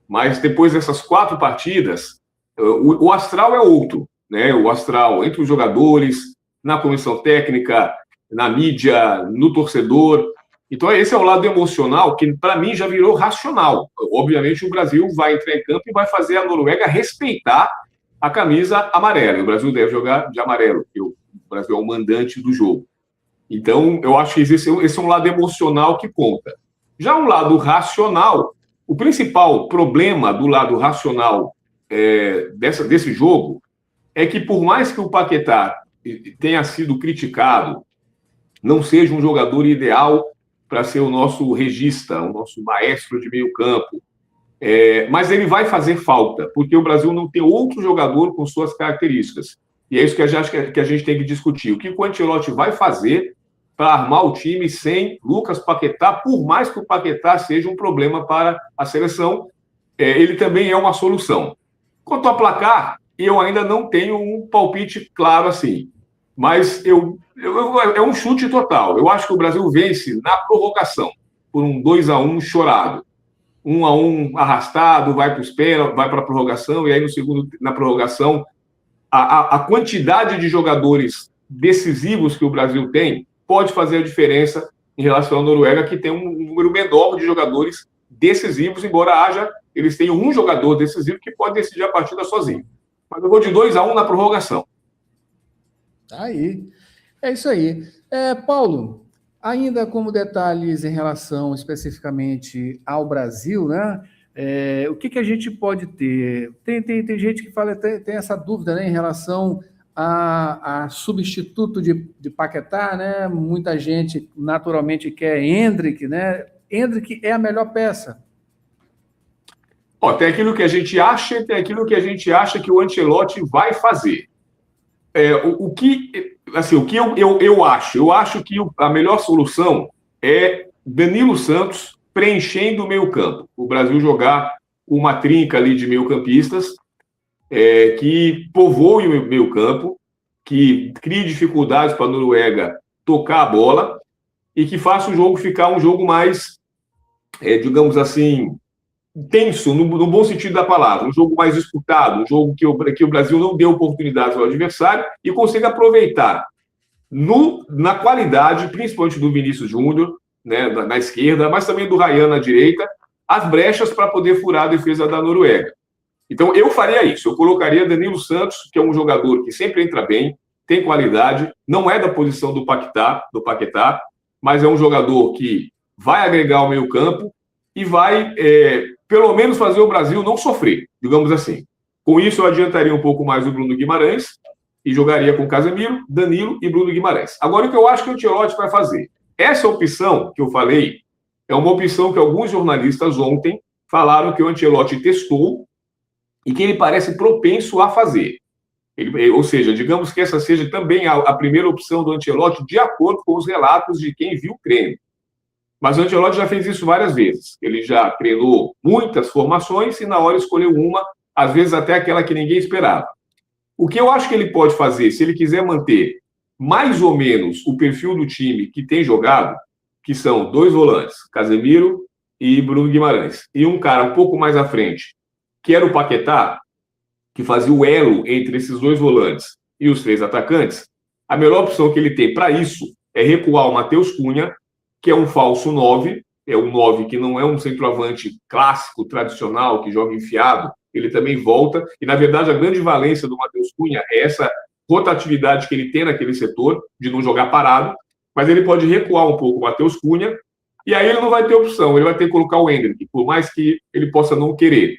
Speaker 11: Mas depois dessas 4 partidas, o astral é outro, né? O astral entre os jogadores, na comissão técnica, na mídia, no torcedor. Então, esse é o lado emocional que, para mim, já virou racional. Obviamente, o Brasil vai entrar em campo e vai fazer a Noruega respeitar a camisa amarela. E o Brasil deve jogar de amarelo, porque o Brasil é o mandante do jogo. Então, eu acho que esse é um lado emocional que conta. Já um lado racional, o principal problema do lado racional desse jogo é que, por mais que o Paquetá tenha sido criticado, não seja um jogador ideal para ser o nosso regista, o nosso maestro de meio campo. Mas ele vai fazer falta, porque o Brasil não tem outro jogador com suas características. E é isso que a gente tem que discutir. O que o Ancelotti vai fazer para armar o time sem Lucas Paquetá, por mais que o Paquetá seja um problema para a seleção, ele também é uma solução. Quanto ao placar, eu ainda não tenho um palpite claro assim, mas é um chute total. Eu acho que o Brasil vence na prorrogação, por um 2-1 chorado. 1-1 arrastado, vai para os pênaltis, vai para a prorrogação, e aí na prorrogação, a quantidade de jogadores decisivos que o Brasil tem pode fazer a diferença em relação à Noruega, que tem um número menor de jogadores decisivos, embora eles tenham um jogador decisivo que pode decidir a partida sozinho. Mas eu vou de 2-1 na prorrogação.
Speaker 1: Aí, é isso aí. Paulo, ainda como detalhes em relação especificamente ao Brasil, né? O que a gente pode ter? Tem gente que fala, tem essa dúvida, né, em relação a substituto de Paquetá, né? Muita gente naturalmente quer Endrick, né? Endrick é a melhor peça.
Speaker 11: Tem aquilo que a gente acha e tem aquilo que a gente acha que o Ancelotti vai fazer. O que eu acho? Eu acho que a melhor solução é Danilo Santos preenchendo o meio-campo. O Brasil jogar uma trinca ali de meio-campistas que povoe o meio-campo, que crie dificuldades para a Noruega tocar a bola e que faça o jogo ficar um jogo mais, digamos assim, tenso, no bom sentido da palavra, um jogo mais disputado, um jogo que o Brasil não deu oportunidades ao adversário e consiga aproveitar na qualidade, principalmente do Vinícius Júnior, né, na esquerda, mas também do Ryan na direita, as brechas para poder furar a defesa da Noruega. Então, eu faria isso, eu colocaria Danilo Santos, que é um jogador que sempre entra bem, tem qualidade, não é da posição do Paquetá, mas é um jogador que vai agregar ao meio-campo e vai, pelo menos, fazer o Brasil não sofrer, digamos assim. Com isso, eu adiantaria um pouco mais o Bruno Guimarães e jogaria com Casemiro, Danilo e Bruno Guimarães. Agora, o que eu acho que o Ancelotti vai fazer? Essa opção que eu falei é uma opção que alguns jornalistas ontem falaram que o Ancelotti testou e que ele parece propenso a fazer. Ou seja, digamos que essa seja também a primeira opção do Ancelotti, de acordo com os relatos de quem viu o treino. Mas o Ancelotti já fez isso várias vezes. Ele já treinou muitas formações e na hora escolheu uma, às vezes até aquela que ninguém esperava. O que eu acho que ele pode fazer, se ele quiser manter mais ou menos o perfil do time que tem jogado, que são 2 volantes, Casemiro e Bruno Guimarães, e um cara um pouco mais à frente, que era o Paquetá, que fazia o elo entre esses 2 volantes e os 3 atacantes, a melhor opção que ele tem para isso é recuar o Matheus Cunha, que é um falso 9, é um 9 que não é um centroavante clássico, tradicional, que joga enfiado, ele também volta, e na verdade a grande valência do Matheus Cunha é essa rotatividade que ele tem naquele setor, de não jogar parado, mas ele pode recuar um pouco o Matheus Cunha, e aí ele não vai ter opção, ele vai ter que colocar o Endrick, por mais que ele possa não querer,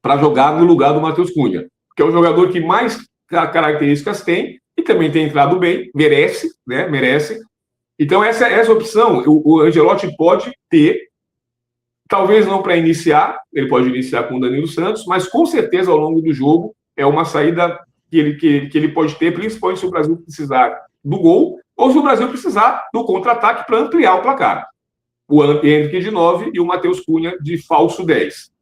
Speaker 11: para jogar no lugar do Matheus Cunha, que é o jogador que mais características tem, e também tem entrado bem, merece, né? Merece. Então, essa opção, o Ancelotti pode ter, talvez não para iniciar, ele pode iniciar com o Danilo Santos, mas com certeza ao longo do jogo é uma saída que ele pode ter, principalmente se o Brasil precisar do gol, ou se o Brasil precisar do contra-ataque para ampliar o placar. O Endrick de 9 e o Matheus Cunha de falso 10.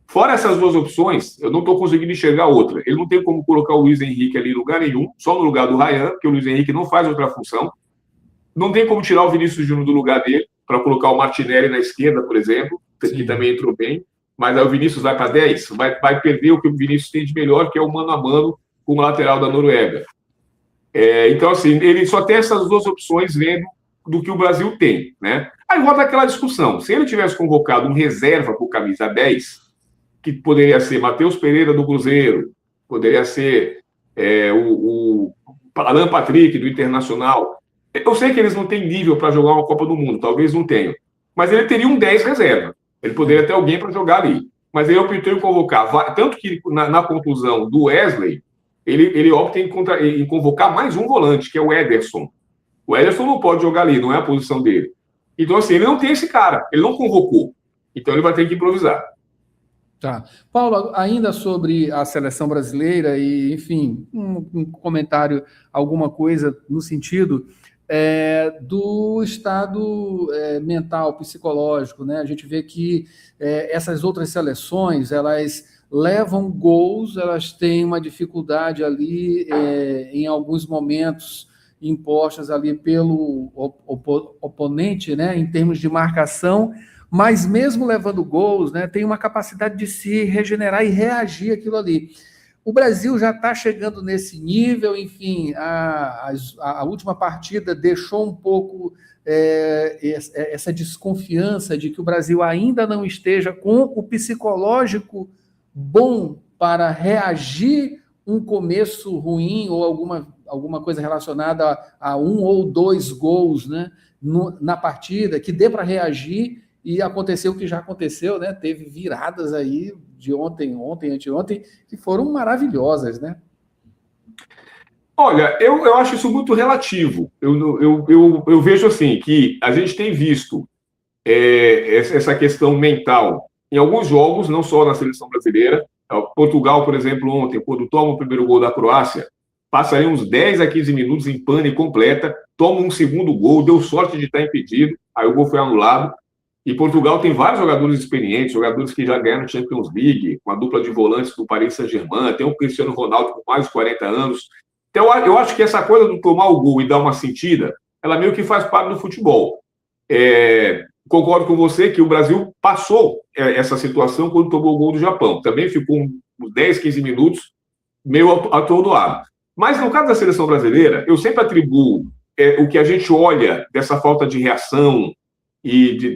Speaker 11: Fora essas 2 opções, eu não estou conseguindo enxergar outra. Ele não tem como colocar o Luiz Henrique ali em lugar nenhum, só no lugar do Ryan, porque o Luiz Henrique não faz outra função. Não tem como tirar o Vinícius Júnior do lugar dele, para colocar o Martinelli na esquerda, por exemplo, que também entrou bem. Mas aí o Vinícius vai para 10, vai perder o que o Vinícius tem de melhor, que é o mano a mano com o lateral da Noruega. Então, assim, ele só tem essas 2 opções vendo do que o Brasil tem, né? Aí volta aquela discussão. Se ele tivesse convocado um reserva por camisa 10, que poderia ser Matheus Pereira do Cruzeiro, poderia ser o Alan Patrick do Internacional. Eu sei que eles não têm nível para jogar uma Copa do Mundo, talvez não tenham, mas ele teria um 10 reserva. Ele poderia ter alguém para jogar ali. Mas ele optou em convocar, tanto que na contusão do Wesley, ele opta em convocar mais um volante, que é o Ederson. O Ederson não pode jogar ali, não é a posição dele. Então, assim, ele não tem esse cara, ele não convocou. Então, ele vai ter que improvisar.
Speaker 1: Tá. Paulo, ainda sobre a seleção brasileira e, enfim, um comentário, alguma coisa no sentido do estado mental, psicológico, né? A gente vê que essas outras seleções, elas levam gols, elas têm uma dificuldade ali em alguns momentos impostas ali pelo oponente, né? Em termos de marcação, mas mesmo levando gols, né, tem uma capacidade de se regenerar e reagir àquilo ali. O Brasil já está chegando nesse nível, enfim, a última partida deixou um pouco essa desconfiança de que o Brasil ainda não esteja com o psicológico bom para reagir um começo ruim ou alguma coisa relacionada a 1 ou 2 gols, né, na partida, que dê para reagir. E aconteceu o que já aconteceu, né? Teve viradas aí de ontem, anteontem, que foram maravilhosas, né?
Speaker 11: Olha, eu acho isso muito relativo. Eu vejo assim, que a gente tem visto essa questão mental em alguns jogos, não só na seleção brasileira. Portugal, por exemplo, ontem, quando toma o primeiro gol da Croácia, passa aí uns 10 a 15 minutos em pane completa, toma um segundo gol, deu sorte de estar impedido, aí o gol foi anulado. E Portugal tem vários jogadores experientes, jogadores que já ganharam Champions League, uma dupla de volantes do Paris Saint-Germain, tem o Cristiano Ronaldo com mais de 40 anos. Então, eu acho que essa coisa de tomar o gol e dar uma sentida, ela meio que faz parte do futebol. Concordo com você que o Brasil passou essa situação quando tomou o gol do Japão. Também ficou uns 10, 15 minutos meio atordoado. Mas, no caso da seleção brasileira, eu sempre atribuo o que a gente olha dessa falta de reação, e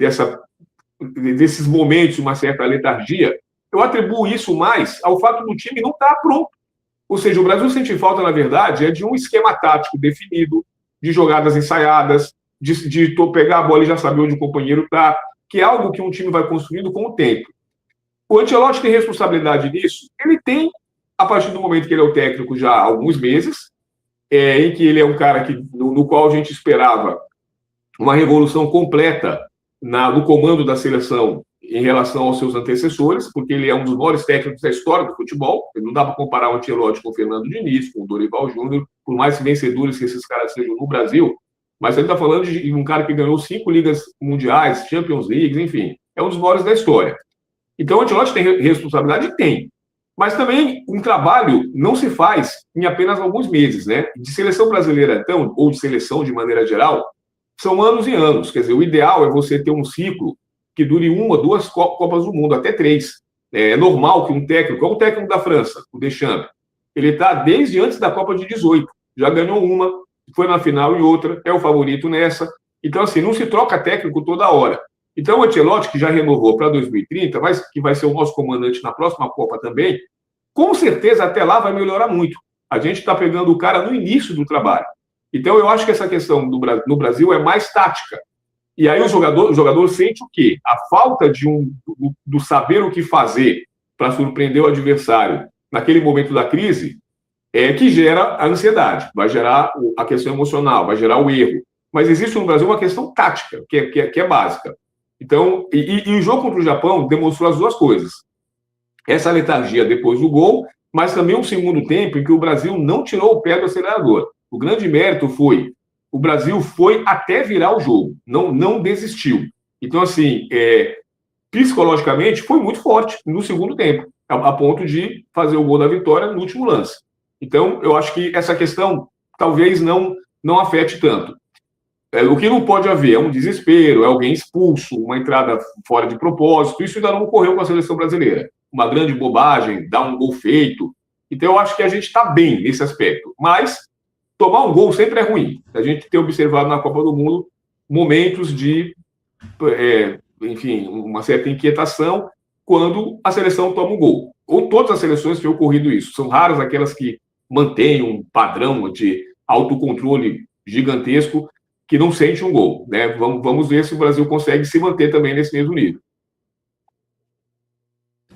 Speaker 11: desses momentos de uma certa letargia, eu atribuo isso mais ao fato do time não estar pronto. Ou seja, o Brasil sente falta, na verdade, de um esquema tático definido, de jogadas ensaiadas, de pegar a bola e já saber onde o companheiro está, que é algo que um time vai construindo com o tempo. O Ancelotti tem responsabilidade nisso? Ele tem, a partir do momento que ele é o técnico já há alguns meses, em que ele é um cara no qual a gente esperava uma revolução completa no comando da seleção em relação aos seus antecessores, porque ele é um dos maiores técnicos da história do futebol. Não dá para comparar o Ancelotti com o Fernando Diniz, com o Dorival Júnior, por mais vencedores que esses caras sejam no Brasil, mas ele está falando de um cara que ganhou 5 ligas mundiais, Champions League, enfim, é um dos maiores da história. Então o Ancelotti tem responsabilidade? Tem. Mas também um trabalho não se faz em apenas alguns meses, né? De seleção brasileira, então, ou de seleção de maneira geral, são anos e anos. Quer dizer, o ideal é você ter um ciclo que dure 1 ou 2 Copas do Mundo, até 3. É normal que um técnico, como o técnico da França, o Deschamps, ele está desde antes da Copa de 18, já ganhou uma, foi na final em outra, é o favorito nessa. Então, assim, não se troca técnico toda hora. Então, o Ancelotti, que já renovou para 2030, que vai ser o nosso comandante na próxima Copa também, com certeza até lá vai melhorar muito. A gente está pegando o cara no início do trabalho. Então, eu acho que essa questão no Brasil é mais tática. E aí o jogador sente o quê? A falta do saber o que fazer para surpreender o adversário naquele momento da crise é que gera a ansiedade, vai gerar a questão emocional, vai gerar o erro. Mas existe no Brasil uma questão tática, que é básica. Então, e o jogo contra o Japão demonstrou as duas coisas. Essa letargia depois do gol, mas também um segundo tempo em que o Brasil não tirou o pé do acelerador. O grande mérito foi, o Brasil foi até virar o jogo, não desistiu. Então, assim, psicologicamente foi muito forte no segundo tempo, a ponto de fazer o gol da vitória no último lance. Então, eu acho que essa questão talvez não afete tanto. O que não pode haver é um desespero, é alguém expulso, uma entrada fora de propósito. Isso ainda não ocorreu com a seleção brasileira. Uma grande bobagem, dar um gol feito. Então, eu acho que a gente está bem nesse aspecto. Mas tomar um gol sempre é ruim. A gente tem observado na Copa do Mundo momentos de, enfim, uma certa inquietação quando a seleção toma um gol. Ou todas as seleções têm ocorrido isso. São raras aquelas que mantêm um padrão de autocontrole gigantesco que não sente um gol, né? Vamos ver se o Brasil consegue se manter também nesse mesmo nível.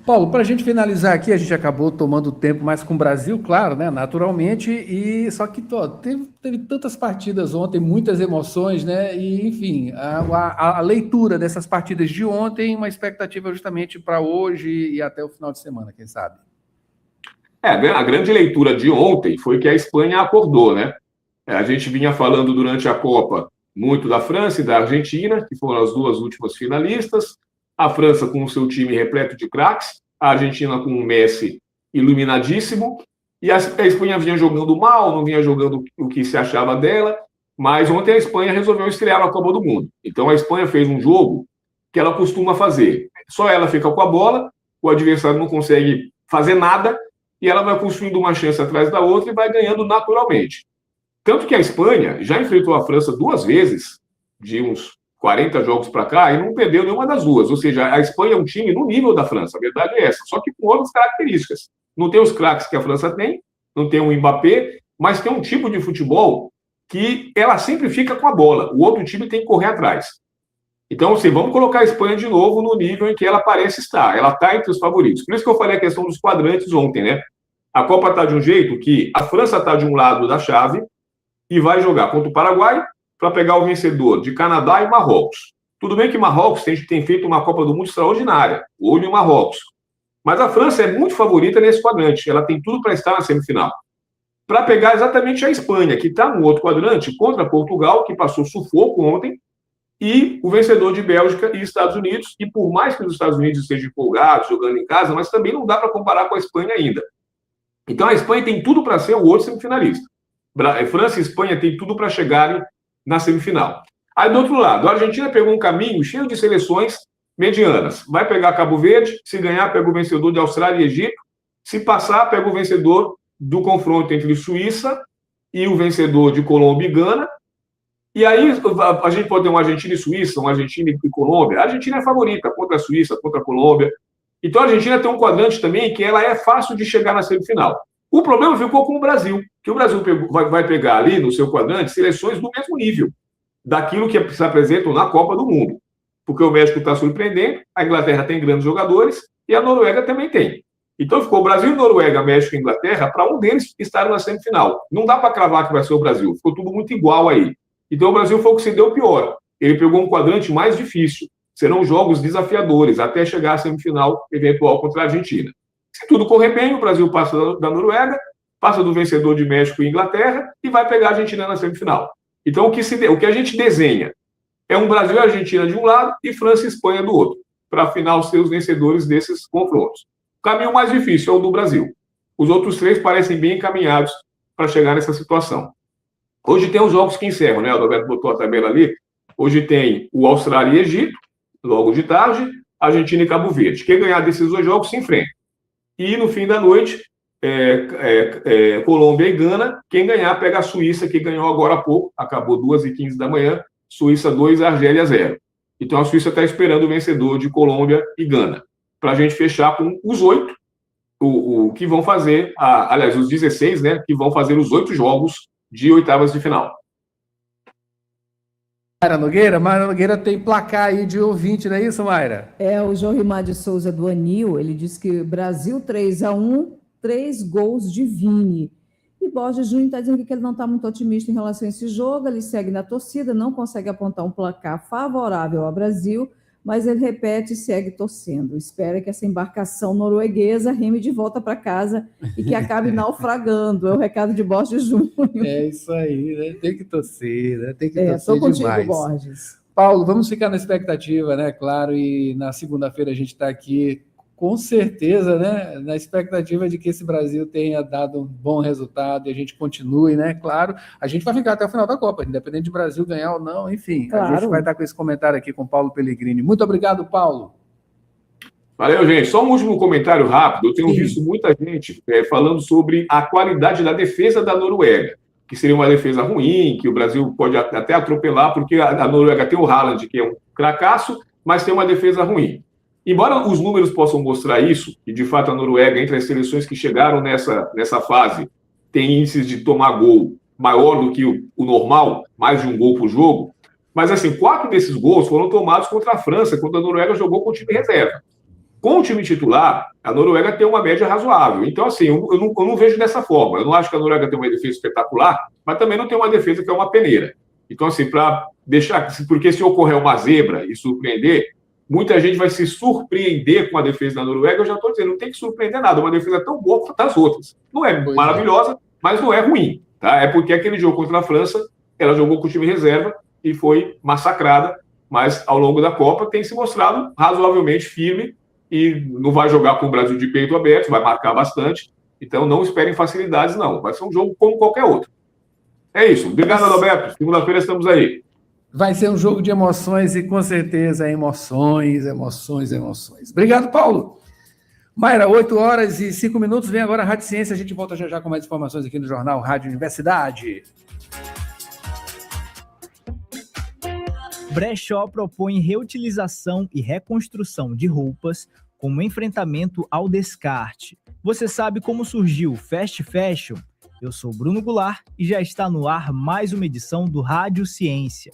Speaker 1: Paulo, para a gente finalizar aqui, a gente acabou tomando tempo mais com o Brasil, claro, né? Naturalmente, e só que teve tantas partidas ontem, muitas emoções, né? E, enfim, a leitura dessas partidas de ontem, uma expectativa justamente para hoje e até o final de semana, quem sabe?
Speaker 11: A grande leitura de ontem foi que a Espanha acordou, né? A gente vinha falando durante a Copa muito da França e da Argentina, que foram as duas últimas finalistas. A França com o seu time repleto de craques, a Argentina com o Messi iluminadíssimo, e a Espanha vinha jogando mal, não vinha jogando o que se achava dela, mas ontem a Espanha resolveu estrear na Copa do Mundo. Então a Espanha fez um jogo que ela costuma fazer. Só ela fica com a bola, o adversário não consegue fazer nada, e ela vai construindo uma chance atrás da outra e vai ganhando naturalmente. Tanto que a Espanha já enfrentou a França 2 vezes, de uns 40 jogos para cá, e não perdeu nenhuma das duas. Ou seja, a Espanha é um time no nível da França, a verdade é essa, só que com outras características. Não tem os craques que a França tem, não tem o Mbappé, mas tem um tipo de futebol que ela sempre fica com a bola, o outro time tem que correr atrás. Então, assim, vamos colocar a Espanha de novo no nível em que ela parece estar. Ela está entre os favoritos. Por isso que eu falei a questão dos quadrantes ontem, né? A Copa está de um jeito que a França está de um lado da chave e vai jogar contra o Paraguai para pegar o vencedor de Canadá e Marrocos. Tudo bem que Marrocos tem feito uma Copa do Mundo extraordinária, olho em Marrocos. Mas a França é muito favorita nesse quadrante, ela tem tudo para estar na semifinal. Para pegar exatamente a Espanha, que está no outro quadrante, contra Portugal, que passou sufoco ontem, e o vencedor de Bélgica e Estados Unidos. E por mais que os Estados Unidos estejam empolgados, jogando em casa, mas também não dá para comparar com a Espanha ainda. Então a Espanha tem tudo para ser o outro semifinalista. França e Espanha têm tudo para chegarem na semifinal. Aí, do outro lado, a Argentina pegou um caminho cheio de seleções medianas. Vai pegar Cabo Verde, se ganhar, pega o vencedor de Austrália e Egito. Se passar, pega o vencedor do confronto entre Suíça e o vencedor de Colômbia e Gana. E aí, a gente pode ter uma Argentina e Suíça, uma Argentina e Colômbia. A Argentina é favorita contra a Suíça, contra a Colômbia. Então, a Argentina tem um quadrante também que ela é fácil de chegar na semifinal. O problema ficou com o Brasil, que o Brasil vai pegar ali no seu quadrante seleções do mesmo nível daquilo que se apresentam na Copa do Mundo. Porque o México está surpreendendo, a Inglaterra tem grandes jogadores e a Noruega também tem. Então ficou Brasil, Noruega, México e Inglaterra para um deles estar na semifinal. Não dá para cravar que vai ser o Brasil, ficou tudo muito igual aí. Então o Brasil foi o que se deu pior. Ele pegou um quadrante mais difícil. Serão jogos desafiadores até chegar à semifinal eventual contra a Argentina. Se tudo correr bem, o Brasil passa da Noruega, passa do vencedor de México e Inglaterra e vai pegar a Argentina na semifinal. Então, o que a gente desenha é um Brasil e Argentina de um lado e França e Espanha do outro, para afinal ser os vencedores desses confrontos. O caminho mais difícil é o do Brasil. Os outros três parecem bem encaminhados para chegar nessa situação. Hoje tem os jogos que encerram, né? O Roberto botou a tabela ali. Hoje tem o Austrália e Egito, logo de tarde, Argentina e Cabo Verde. Quem ganhar desses dois jogos se enfrenta. E no fim da noite, Colômbia e Gana. Quem ganhar pega a Suíça, que ganhou agora há pouco, acabou 2h15 da manhã, Suíça 2, Argélia 0. Então a Suíça está esperando o vencedor de Colômbia e Gana, para a gente fechar com os 8, o que vão fazer, aliás, os 16, né, que vão fazer os 8 jogos de oitavas de final.
Speaker 1: Mayra Nogueira tem placar aí de ouvinte, não é isso, Mayra?
Speaker 2: O Jorimar de Souza do Anil, ele disse que Brasil 3-1, 3 gols de Vini. E Borges Júnior está dizendo que ele não está muito otimista em relação a esse jogo, ele segue na torcida, não consegue apontar um placar favorável ao Brasil, mas ele repete e segue torcendo. Espera que essa embarcação norueguesa reme de volta para casa e que acabe naufragando. É o recado de Borges Júnior.
Speaker 1: É isso aí, né? Tem que torcer, né? Tem que torcer
Speaker 2: estou contigo,
Speaker 1: demais.
Speaker 2: Borges.
Speaker 1: Paulo, vamos ficar na expectativa, né? Claro, e na segunda-feira a gente está aqui, com certeza, né? Na expectativa de que esse Brasil tenha dado um bom resultado e a gente continue, né? Claro, a gente vai ficar até o final da Copa, independente de Brasil ganhar ou não, enfim.
Speaker 2: Claro.
Speaker 1: A gente vai estar com esse comentário aqui com o Paulo Pellegrini. Muito obrigado, Paulo.
Speaker 11: Valeu, gente. Só um último comentário rápido. Eu tenho visto muita gente falando sobre a qualidade da defesa da Noruega, que seria uma defesa ruim, que o Brasil pode até atropelar, porque a Noruega tem o Haaland, que é um cracaço, mas tem uma defesa ruim. Embora os números possam mostrar isso, e de fato a Noruega, entre as seleções que chegaram nessa fase, tem índices de tomar gol maior do que o normal, mais de um gol por jogo, mas assim, 4 desses gols foram tomados contra a França, quando a Noruega jogou com o time reserva. Com o time titular, a Noruega tem uma média razoável. Então, assim, eu não vejo dessa forma. Eu não acho que a Noruega tem uma defesa espetacular, mas também não tem uma defesa que é uma peneira. Então, assim, para deixar... Porque se ocorrer uma zebra e surpreender, muita gente vai se surpreender com a defesa da Noruega. Eu já estou dizendo, não tem que surpreender nada. Uma defesa tão boa quanto as outras. Não é maravilhosa, mas não é ruim. Tá? É porque aquele jogo contra a França, ela jogou com o time reserva e foi massacrada. Mas, ao longo da Copa, tem se mostrado razoavelmente firme e não vai jogar com o Brasil de peito aberto, vai marcar bastante. Então, não esperem facilidades, não. Vai ser um jogo como qualquer outro. É isso. Obrigado, Adalberto. Segunda-feira estamos aí.
Speaker 1: Vai ser um jogo de emoções e, com certeza, emoções. Obrigado, Paulo. Mayra, 8h05. Vem agora a Rádio Ciência. A gente volta já com mais informações aqui no Jornal Rádio Universidade.
Speaker 9: Brechó propõe reutilização e reconstrução de roupas como enfrentamento ao descarte. Você sabe como surgiu o Fast Fashion? Eu sou Bruno Goulart e já está no ar mais uma edição do Rádio Ciência.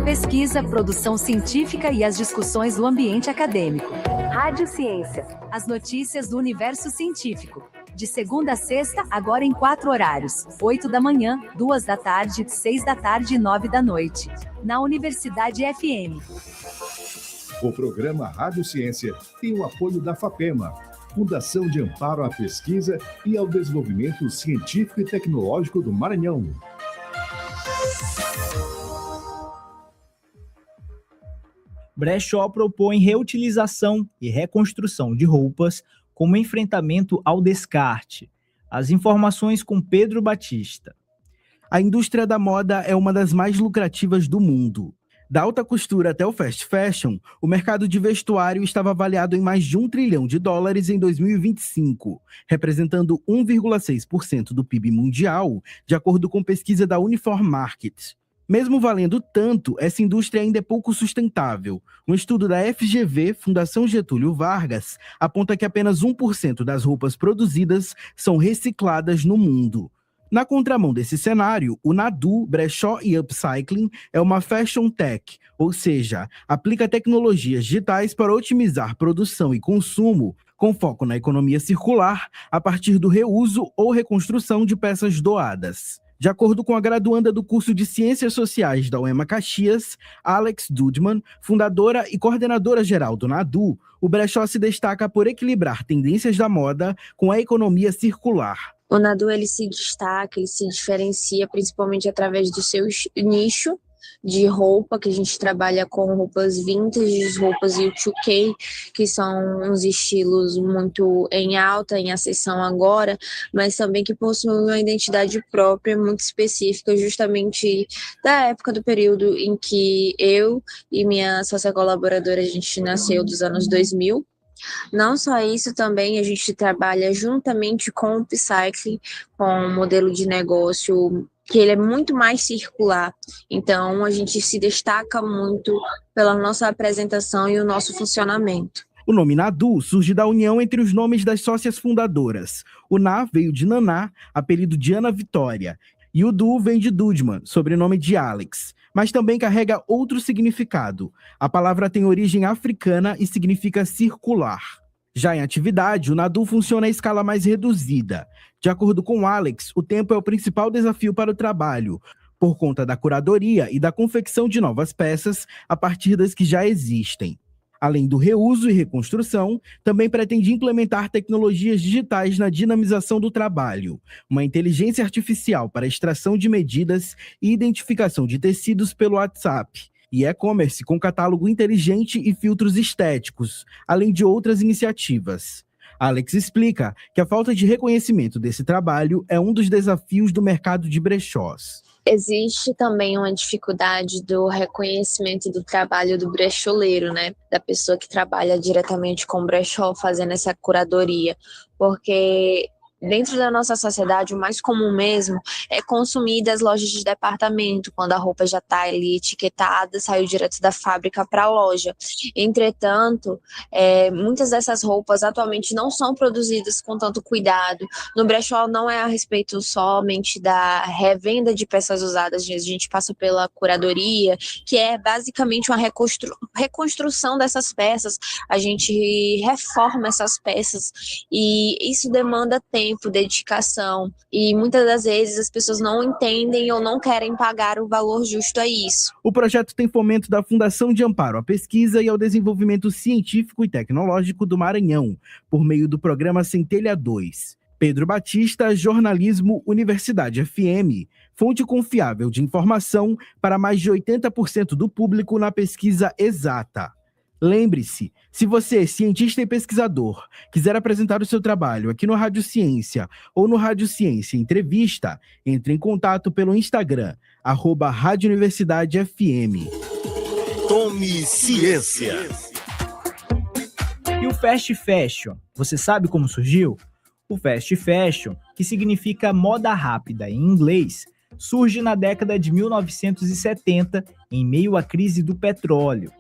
Speaker 4: Pesquisa, produção científica e as discussões do ambiente acadêmico. Rádio Ciência. As notícias do universo científico. De segunda a sexta, agora em 4 horários. 8 da manhã, 2 da tarde, 6 da tarde e 9 da noite. Na Universidade FM.
Speaker 3: O programa Rádio Ciência tem o apoio da FAPEMA, Fundação de Amparo à Pesquisa e ao Desenvolvimento Científico e Tecnológico do Maranhão.
Speaker 9: Brechó propõe reutilização e reconstrução de roupas como enfrentamento ao descarte. As informações com Pedro Batista.
Speaker 10: A indústria da moda é uma das mais lucrativas do mundo. Da alta costura até o fast fashion, o mercado de vestuário estava avaliado em mais de $1 trilhão em 2025, representando 1,6% do PIB mundial, de acordo com pesquisa da Uniform Market. Mesmo valendo tanto, essa indústria ainda é pouco sustentável. Um estudo da FGV, Fundação Getúlio Vargas, aponta que apenas 1% das roupas produzidas são recicladas no mundo. Na contramão desse cenário, o Nadu, Brechó e Upcycling é uma fashion tech, ou seja, aplica tecnologias digitais para otimizar produção e consumo, com foco na economia circular a partir do reuso ou reconstrução de peças doadas. De acordo com a graduanda do curso de Ciências Sociais da UEMA Caxias, Alex Dudman, fundadora e coordenadora geral do NADU, o brechó se destaca por equilibrar tendências da moda com a economia circular.
Speaker 12: O NADU ele se destaca, ele se diferencia principalmente através do seu nicho de roupa, que a gente trabalha com roupas vintage, roupas U2K, que são uns estilos muito em alta, em ascensão agora, mas também que possuem uma identidade própria, muito específica, justamente da época do período em que eu e minha sócia colaboradora, a gente nasceu dos anos 2000. Não só isso, também a gente trabalha juntamente com o upcycling, com um modelo de negócio que ele é muito mais circular. Então, a gente se destaca muito pela nossa apresentação e o nosso funcionamento.
Speaker 10: O nome NADU surge da união entre os nomes das sócias fundadoras. O Na veio de Naná, apelido de Ana Vitória, e o Du vem de Dudman, sobrenome de Alex, mas também carrega outro significado. A palavra tem origem africana e significa circular. Já em atividade, o NADU funciona à escala mais reduzida. De acordo com Alex, o tempo é o principal desafio para o trabalho, por conta da curadoria e da confecção de novas peças a partir das que já existem. Além do reuso e reconstrução, também pretende implementar tecnologias digitais na dinamização do trabalho, uma inteligência artificial para extração de medidas e identificação de tecidos pelo WhatsApp, e e-commerce com catálogo inteligente e filtros estéticos, além de outras iniciativas. Alex explica que a falta de reconhecimento desse trabalho é um dos desafios do mercado de brechós.
Speaker 12: Existe também uma dificuldade do reconhecimento do trabalho do brecholeiro, né? Da pessoa que trabalha diretamente com o brechó, fazendo essa curadoria, porque dentro da nossa sociedade, o mais comum mesmo é consumir das lojas de departamento, quando a roupa já está ali etiquetada, saiu direto da fábrica para a loja. Entretanto, muitas dessas roupas atualmente não são produzidas com tanto cuidado. No brechó não é a respeito somente da revenda de peças usadas, a gente passa pela curadoria, que é basicamente uma reconstrução dessas peças. A gente reforma essas peças e isso demanda tempo, dedicação, e muitas das vezes as pessoas não entendem ou não querem pagar o valor justo a isso.
Speaker 10: O projeto tem fomento da Fundação de Amparo à Pesquisa e ao Desenvolvimento Científico e Tecnológico do Maranhão, por meio do programa Centelha 2. Pedro Batista, Jornalismo, Universidade FM, fonte confiável de informação para mais de 80% do público na pesquisa exata. Lembre-se, se você, cientista e pesquisador, quiser apresentar o seu trabalho aqui no Rádio Ciência ou no Rádio Ciência Entrevista, entre em contato pelo Instagram, @Rádio Universidade FM.
Speaker 13: Tome Ciência.
Speaker 9: E o Fast Fashion, você sabe como surgiu? O Fast Fashion, que significa moda rápida em inglês, surge na década de 1970, em meio à crise do petróleo.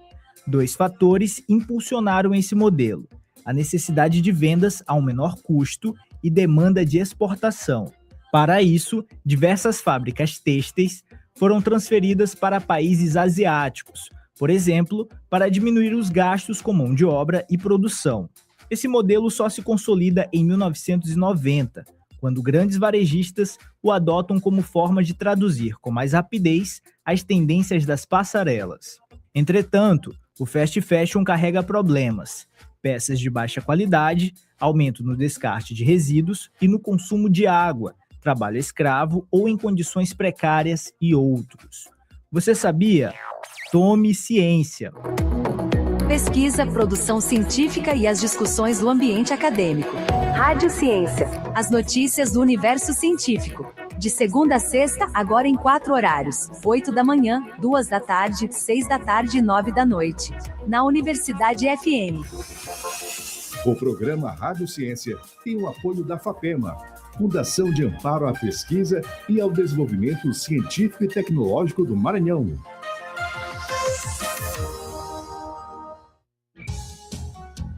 Speaker 9: 2 fatores impulsionaram esse modelo: a necessidade de vendas a um menor custo e demanda de exportação. Para isso, diversas fábricas têxteis foram transferidas para países asiáticos, por exemplo, para diminuir os gastos com mão de obra e produção. Esse modelo só se consolida em 1990, quando grandes varejistas o adotam como forma de traduzir com mais rapidez as tendências das passarelas. Entretanto, o fast fashion carrega problemas: peças de baixa qualidade, aumento no descarte de resíduos e no consumo de água, trabalho escravo ou em condições precárias e outros. Você sabia? Tome ciência!
Speaker 4: Pesquisa, produção científica e as discussões do ambiente acadêmico. Rádio Ciência. As notícias do universo científico. De segunda a sexta, agora em 4 horários: 8 da manhã, 2 da tarde, 6 da tarde e 9 da noite. Na Universidade FM.
Speaker 3: O programa Rádio Ciência tem o apoio da FAPEMA, Fundação de Amparo à Pesquisa e ao Desenvolvimento Científico e Tecnológico do Maranhão.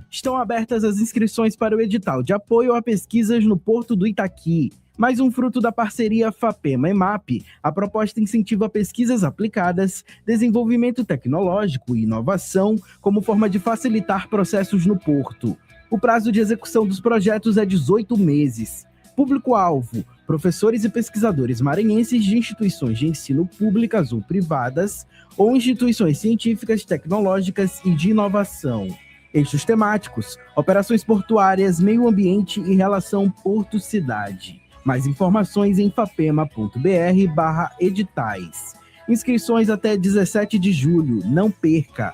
Speaker 10: Estão abertas as inscrições para o edital de apoio a pesquisas no Porto do Itaqui. Mais um fruto da parceria FAPEMA-EMAP, a proposta incentiva pesquisas aplicadas, desenvolvimento tecnológico e inovação como forma de facilitar processos no Porto. O prazo de execução dos projetos é 18 meses. Público-alvo: professores e pesquisadores maranhenses de instituições de ensino públicas ou privadas, ou instituições científicas, tecnológicas e de inovação. Eixos temáticos: operações portuárias, meio ambiente e relação porto-cidade. Mais informações em fapema.br/editais. Inscrições até 17 de julho. Não perca!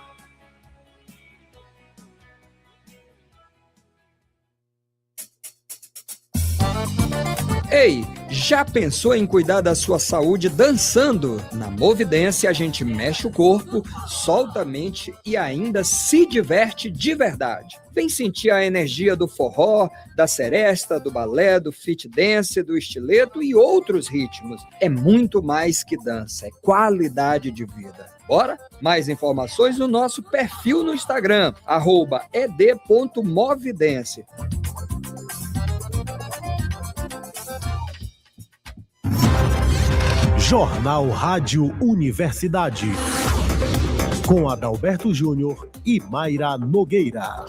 Speaker 14: Ei, já pensou em cuidar da sua saúde dançando? Na Movidência a gente mexe o corpo, solta a mente e ainda se diverte de verdade. Vem sentir a energia do forró, da seresta, do balé, do fit dance, do estileto e outros ritmos. É muito mais que dança, é qualidade de vida. Bora? Mais informações no nosso perfil no Instagram, @ed.movidence.
Speaker 13: Jornal Rádio Universidade, com Adalberto Júnior e Mayra Nogueira.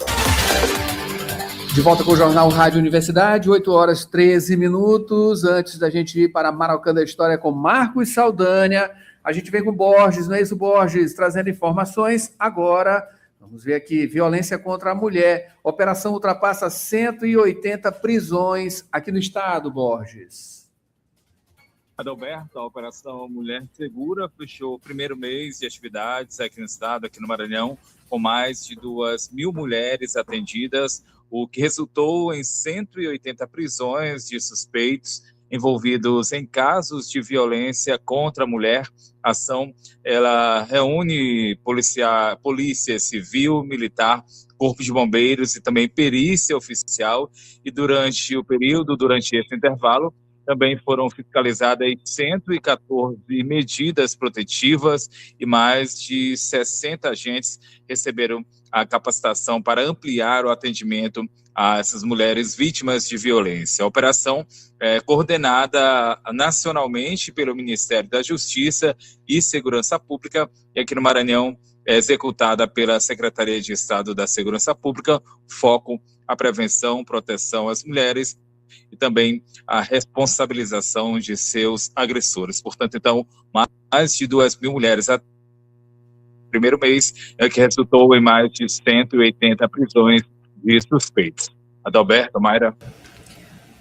Speaker 1: De volta com o Jornal Rádio Universidade, 8h13. Antes da gente ir para Marocando a História com Marcos Saldanha, a gente vem com o Borges, não é isso, Borges? Trazendo informações agora. Vamos ver aqui, violência contra a mulher. Operação ultrapassa 180 prisões aqui no estado, Borges.
Speaker 7: Adalberto, a Operação Mulher Segura fechou o primeiro mês de atividades aqui no estado, aqui no Maranhão, com mais de 2.000 mulheres atendidas, o que resultou em 180 prisões de suspeitos envolvidos em casos de violência contra a mulher. A ação ela reúne polícia civil, militar, corpo de bombeiros e também perícia oficial. E durante esse intervalo, também foram fiscalizadas 114 medidas protetivas e mais de 60 agentes receberam a capacitação para ampliar o atendimento a essas mulheres vítimas de violência. A operação é coordenada nacionalmente pelo Ministério da Justiça e Segurança Pública e aqui no Maranhão é executada pela Secretaria de Estado da Segurança Pública, foco a prevenção, proteção às mulheres e também a responsabilização de seus agressores. Portanto, então, mais de 2.000 mulheres no primeiro mês, que resultou em mais de 180 prisões de suspeitos. Adalberto, Mayra.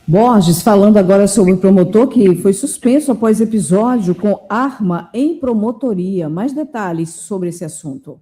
Speaker 2: Borges, falando agora sobre o promotor que foi suspenso após episódio com arma em promotoria. Mais detalhes sobre esse assunto.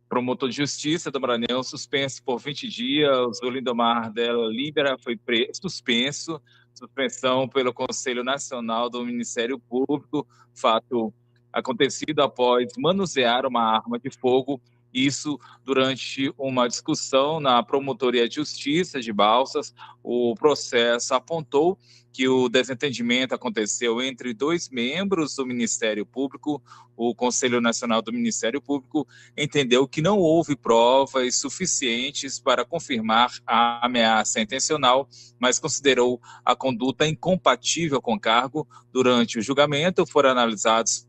Speaker 7: Promotor de Justiça do Maranhão, suspenso por 20 dias. O Lindomar Della Libera foi suspensão pelo Conselho Nacional do Ministério Público, fato acontecido após manusear uma arma de fogo, isso durante uma discussão na Promotoria de Justiça de Balsas. O processo apontou que o desentendimento aconteceu entre dois membros do Ministério Público. O Conselho Nacional do Ministério Público entendeu que não houve provas suficientes para confirmar a ameaça intencional, mas considerou a conduta incompatível com o cargo. Durante o julgamento, foram analisados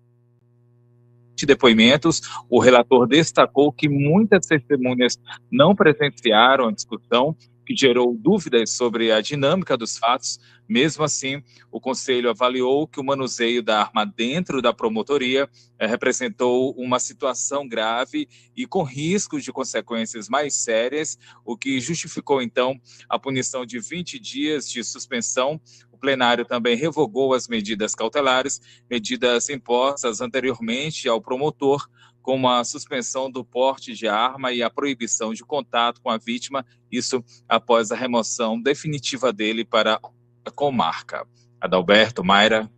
Speaker 7: depoimentos. O relator destacou que muitas testemunhas não presenciaram a discussão, que gerou dúvidas sobre a dinâmica dos fatos. Mesmo assim, o Conselho avaliou que o manuseio da arma dentro da promotoria representou uma situação grave e com risco de consequências mais sérias, o que justificou, então, a punição de 20 dias de suspensão. O plenário também revogou as medidas cautelares, medidas impostas anteriormente ao promotor, como a suspensão do porte de arma e a proibição de contato com a vítima, isso após a remoção definitiva dele para a comarca. Adalberto, Mayra.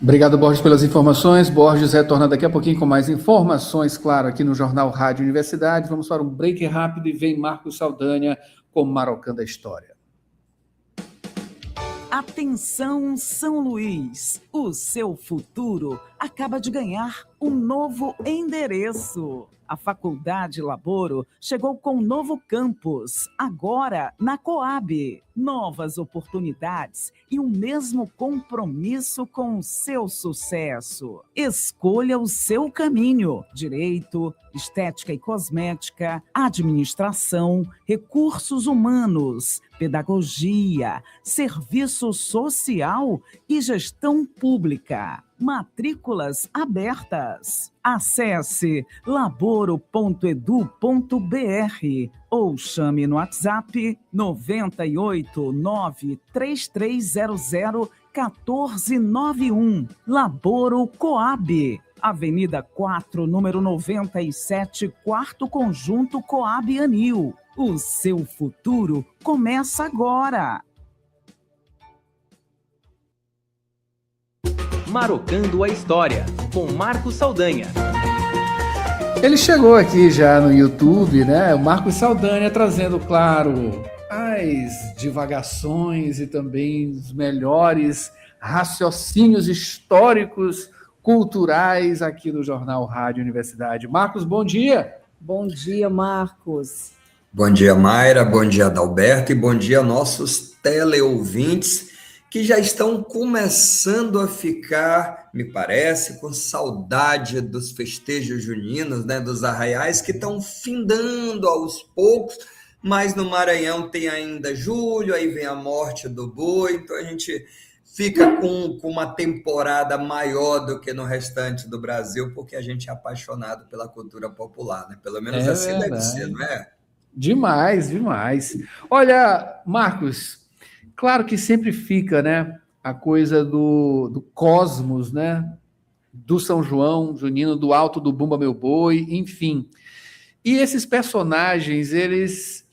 Speaker 1: Obrigado, Borges, pelas informações. Borges retorna daqui a pouquinho com mais informações, claro, aqui no Jornal Rádio Universidade. Vamos para um break rápido e vem Marcos Saldanha com Marocando a História.
Speaker 5: Atenção, São Luís! O seu futuro acaba de ganhar um novo endereço. A Faculdade Laboro chegou com um novo campus, agora na Coab. Novas oportunidades e o mesmo compromisso com o seu sucesso. Escolha o seu caminho: direito, estética e cosmética, administração, recursos humanos, pedagogia, serviço social e gestão pública. Matrículas abertas. Acesse laboro.edu.br ou chame no WhatsApp 989-3300-1491. Laboro Coab. Avenida 4, número 97, quarto conjunto Coab Anil. O seu futuro começa agora.
Speaker 15: Marocando a História, com Marcos Saldanha.
Speaker 1: Ele chegou aqui já no YouTube, né? O Marcos Saldanha trazendo, claro, as divagações e também os melhores raciocínios históricos, culturais aqui no Jornal Rádio Universidade. Marcos, bom dia.
Speaker 2: Bom dia, Marcos.
Speaker 14: Bom dia, Mayra, bom dia, Adalberto, e bom dia, nossos teleouvintes, que já estão começando a ficar, me parece, com saudade dos festejos juninos, né, dos arraiais, que estão findando aos poucos, mas no Maranhão tem ainda julho, aí vem a morte do boi, então a gente fica com uma temporada maior do que no restante do Brasil, porque a gente é apaixonado pela cultura popular, né? Pelo menos assim deve ser, não é?
Speaker 1: Demais, demais. Olha, Marcos, claro que sempre fica, né, a coisa do cosmos, né, do São João junino, do Alto do Bumba Meu Boi, enfim. E esses personagens, eles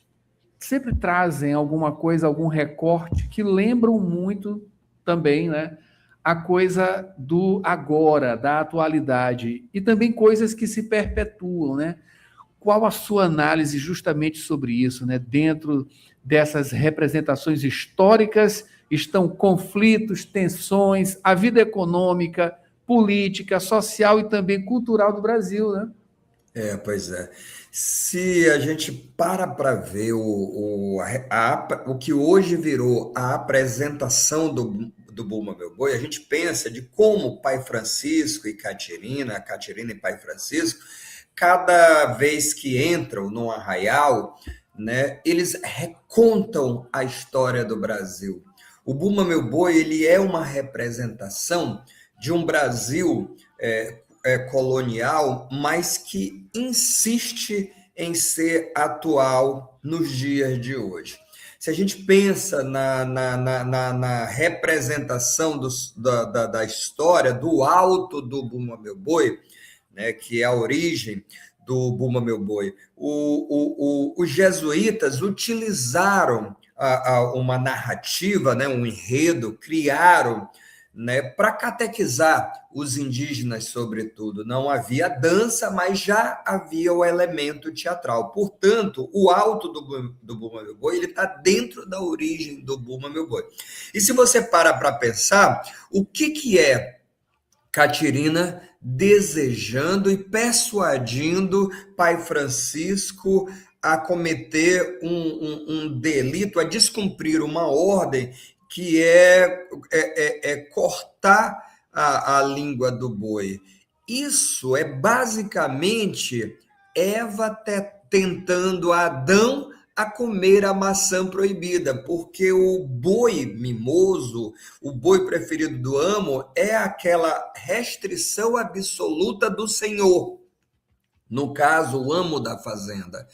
Speaker 1: sempre trazem alguma coisa, algum recorte que lembram muito também, né, a coisa do agora, da atualidade, e também coisas que se perpetuam, né? Qual a sua análise justamente sobre isso, né? Dentro dessas representações históricas estão conflitos, tensões, a vida econômica, política, social e também cultural do Brasil, né?
Speaker 14: Pois é. Se a gente para ver o que hoje virou a apresentação do Bumba Meu Boi, a gente pensa de como o pai Francisco e Catirina e pai Francisco, cada vez que entram num arraial, né, eles recontam a história do Brasil. O Bumba Meu Boi, ele é uma representação de um Brasil colonial, mas que insiste em ser atual nos dias de hoje. Se a gente pensa na representação da história do Alto do Bumba Meu Boi, né, que é a origem do Bumba Meu Boi, os jesuítas utilizaram uma narrativa, né, um enredo, criaram, né, para catequizar os indígenas, sobretudo. Não havia dança, mas já havia o elemento teatral. Portanto, o alto do Bumba Meu Boi, ele está dentro da origem do Bumba Meu Boi. E se você para pensar, o que é Catirina desejando e persuadindo pai Francisco a cometer um delito, a descumprir uma ordem que é cortar a língua do boi. Isso é basicamente Eva tentando Adão a comer a maçã proibida, porque o boi mimoso, o boi preferido do amo, é aquela restrição absoluta do senhor. No caso, o amo da fazenda.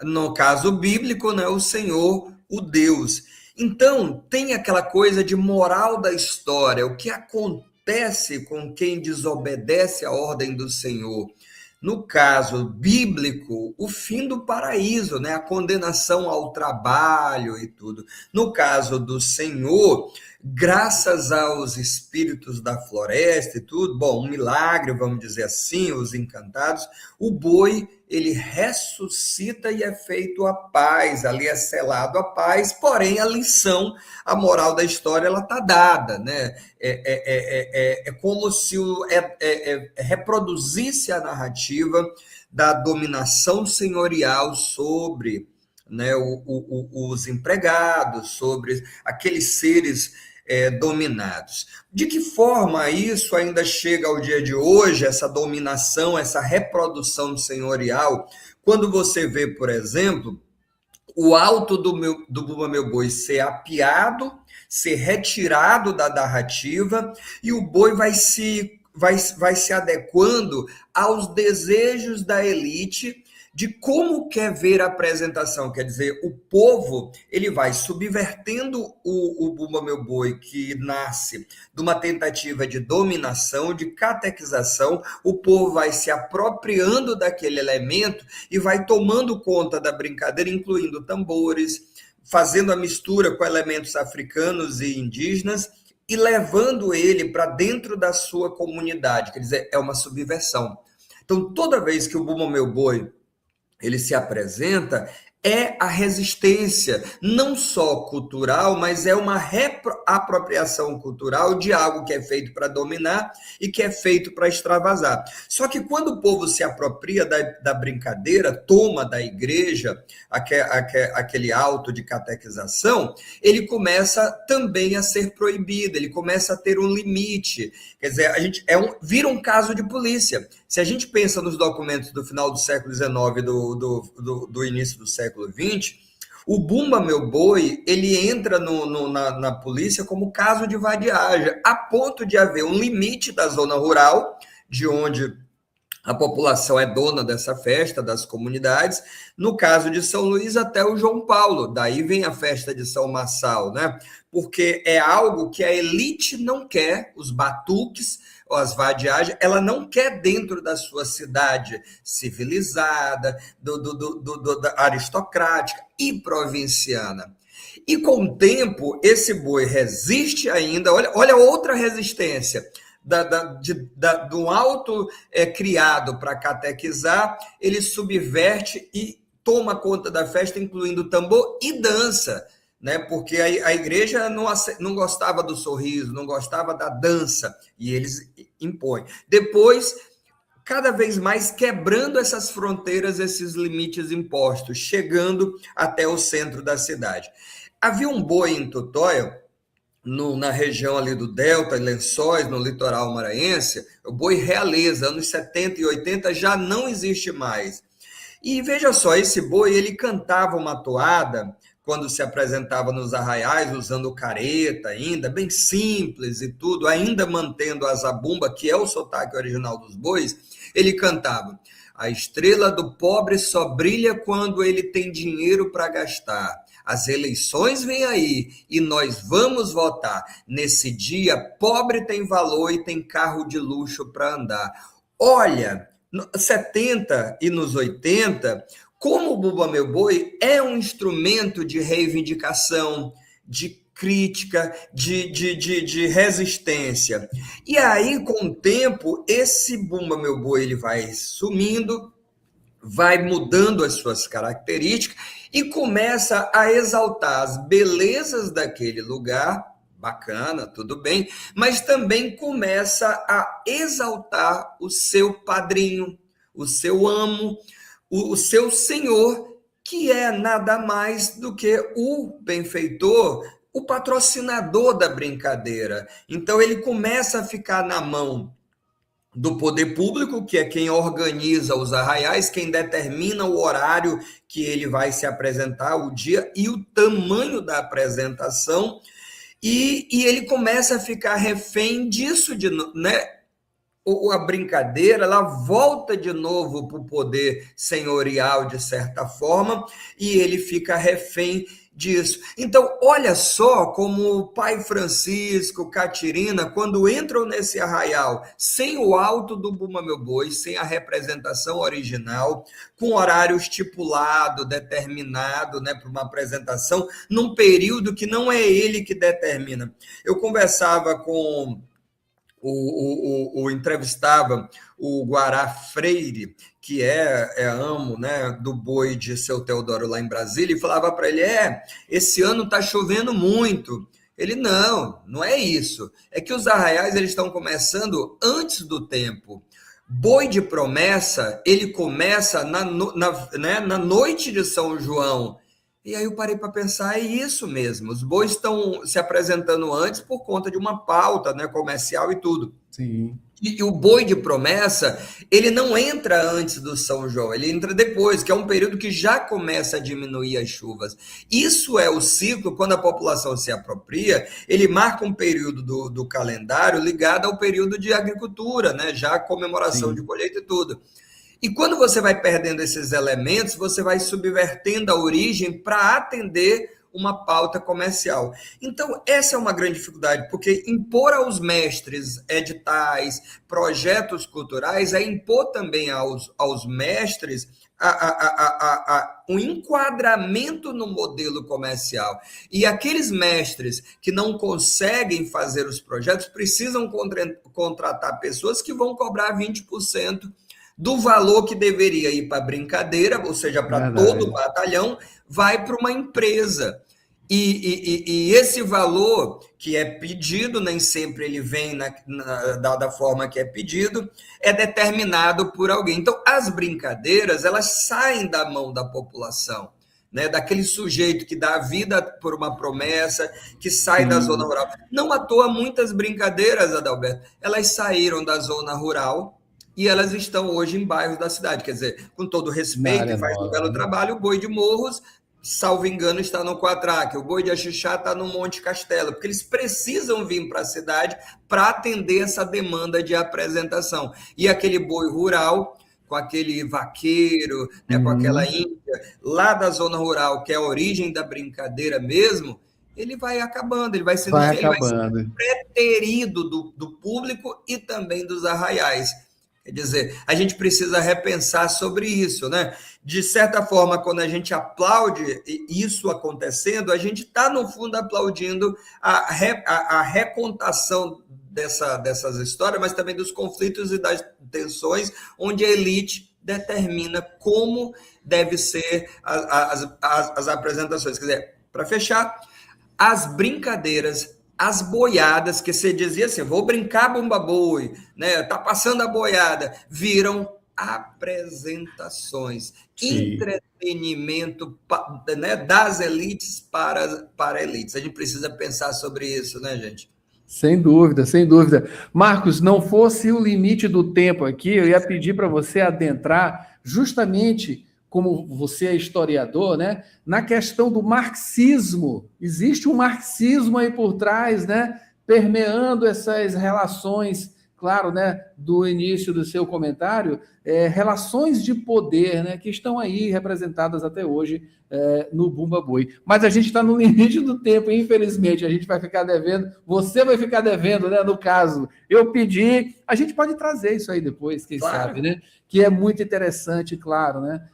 Speaker 14: No caso bíblico, né, o senhor, o Deus. Então, tem aquela coisa de moral da história, o que acontece com quem desobedece à ordem do Senhor. No caso bíblico, o fim do paraíso, né? A condenação ao trabalho e tudo. No caso do Senhor, graças aos espíritos da floresta e tudo, bom, um milagre, vamos dizer assim, os encantados, o boi, ele ressuscita e é feito a paz, ali é selado a paz, porém a lição, a moral da história, ela está dada, né? É como se reproduzisse a narrativa da dominação senhorial sobre, né, os empregados, sobre aqueles seres dominados. De que forma isso ainda chega ao dia de hoje, essa dominação, essa reprodução senhorial, quando você vê, por exemplo, o alto do Bumba Meu Boi ser apiado, ser retirado da narrativa, e o boi vai se adequando aos desejos da elite de como quer ver a apresentação. Quer dizer, o povo, ele vai subvertendo o Bumba Meu Boi, que nasce de uma tentativa de dominação, de catequização, o povo vai se apropriando daquele elemento e vai tomando conta da brincadeira, incluindo tambores, fazendo a mistura com elementos africanos e indígenas, e levando ele para dentro da sua comunidade. Quer dizer, é uma subversão. Então, toda vez que o Bumba Meu Boi ele se apresenta, é a resistência, não só cultural, mas é uma apropriação cultural de algo que é feito para dominar e que é feito para extravasar. Só que quando o povo se apropria da brincadeira, toma da igreja aquele auto de catequização, ele começa também a ser proibido, ele começa a ter um limite. Quer dizer, vira um caso de polícia. Se a gente pensa nos documentos do final do século XIX e do início do século XX, o Bumba Meu Boi, ele entra na polícia como caso de vadiagem, a ponto de haver um limite da zona rural, de onde a população é dona dessa festa, das comunidades, no caso de São Luís até o João Paulo, daí vem a festa de São Marçal, né? Porque é algo que a elite não quer, os batuques, as vadiagens, ela não quer dentro da sua cidade civilizada, aristocrática e provinciana. E com o tempo, esse boi resiste ainda, olha outra resistência, do alto criado para catequizar, ele subverte e toma conta da festa, incluindo tambor e dança, né? Porque a igreja não gostava do sorriso, não gostava da dança, e eles impõem. Depois, cada vez mais quebrando essas fronteiras, esses limites impostos, chegando até o centro da cidade. Havia um boi em Tutóia, na região ali do Delta, Lençóis, no litoral maranhense, o boi Realeza, anos 70 e 80, já não existe mais. E veja só, esse boi, ele cantava uma toada quando se apresentava nos arraiais, usando careta ainda, bem simples e tudo, ainda mantendo a zabumba, que é o sotaque original dos bois, ele cantava: a estrela do pobre só brilha quando ele tem dinheiro para gastar. As eleições vêm aí e nós vamos votar. Nesse dia, pobre tem valor e tem carro de luxo para andar. Olha, nos 70 e nos 80, como o Bumba Meu Boi é um instrumento de reivindicação, de crítica, de resistência. E aí, com o tempo, esse Bumba Meu Boi ele vai sumindo, vai mudando as suas características e começa a exaltar as belezas daquele lugar, bacana, tudo bem, mas também começa a exaltar o seu padrinho, o seu amo, o seu senhor, que é nada mais do que o benfeitor, o patrocinador da brincadeira. Então ele começa a ficar na mão do poder público, que é quem organiza os arraiais, quem determina o horário que ele vai se apresentar, o dia e o tamanho da apresentação, e ele começa a ficar refém disso, né? A brincadeira, ela volta de novo para o poder senhorial, de certa forma, e ele fica refém disso. Então, olha só como o pai Francisco, Catirina, quando entram nesse arraial, sem o alto do Bumba Meu Boi, sem a representação original, com horário estipulado, determinado, né, para uma apresentação, num período que não é ele que determina. Eu conversava com entrevistava o Guará Freire, que é amo, né, do boi de Seu Teodoro lá em Brasília, e falava para ele, esse ano está chovendo muito. Ele, não é isso. É que os arraiais eles estão começando antes do tempo. Boi de promessa, ele começa na noite de São João. E aí eu parei para pensar, é isso mesmo. Os bois estão se apresentando antes por conta de uma pauta, né, comercial e tudo.
Speaker 1: Sim.
Speaker 14: E o boi de promessa, ele não entra antes do São João, ele entra depois, que é um período que já começa a diminuir as chuvas. Isso é o ciclo, quando a população se apropria, ele marca um período do calendário ligado ao período de agricultura, né, já a comemoração de colheita e tudo. E quando você vai perdendo esses elementos, você vai subvertendo a origem para atender uma pauta comercial. Então, essa é uma grande dificuldade, porque impor aos mestres editais, projetos culturais, é impor também aos mestres um enquadramento no modelo comercial. E aqueles mestres que não conseguem fazer os projetos precisam contratar pessoas que vão cobrar 20% do valor que deveria ir para a brincadeira, ou seja, para todo o batalhão, vai para uma empresa. E esse valor que é pedido, nem sempre ele vem da forma que é pedido, é determinado por alguém. Então, as brincadeiras, elas saem da mão da população, né? Daquele sujeito que dá a vida por uma promessa, que sai da zona rural. Não à toa, muitas brincadeiras, Adalberto, elas saíram da zona rural, e elas estão hoje em bairros da cidade. Quer dizer, com todo respeito, e faz um belo trabalho, o Boi de Morros, salvo engano, está no Quatraque, o Boi de Axixá está no Monte Castelo, porque eles precisam vir para a cidade para atender essa demanda de apresentação. E aquele boi rural, com aquele vaqueiro, né, com aquela índia, lá da zona rural, que é a origem da brincadeira mesmo, ele vai acabando, ele vai sendo preterido do público e também dos arraiais. Quer dizer, a gente precisa repensar sobre isso, né? De certa forma, quando a gente aplaude isso acontecendo, a gente está, no fundo, aplaudindo a recontação dessas histórias, mas também dos conflitos e das tensões, onde a elite determina como deve ser as apresentações. Quer dizer, para fechar, as brincadeiras, as boiadas, que você dizia assim, vou brincar Bumba Boi, né? Tá passando a boiada, viram apresentações, entretenimento, né, das elites para elites. A gente precisa pensar sobre isso, né, gente?
Speaker 1: Sem dúvida, sem dúvida. Marcos, não fosse o limite do tempo aqui, eu ia pedir para você adentrar justamente, como você é historiador, né, na questão do marxismo. Existe um marxismo aí por trás, né, permeando essas relações, claro, né, do início do seu comentário, relações de poder, né, que estão aí representadas até hoje no Bumba Boi. Mas a gente está no limite do tempo, infelizmente, a gente vai ficar devendo, você vai ficar devendo, né, no caso. Eu pedi, a gente pode trazer isso aí depois, quem sabe, né, que é muito interessante, claro, né,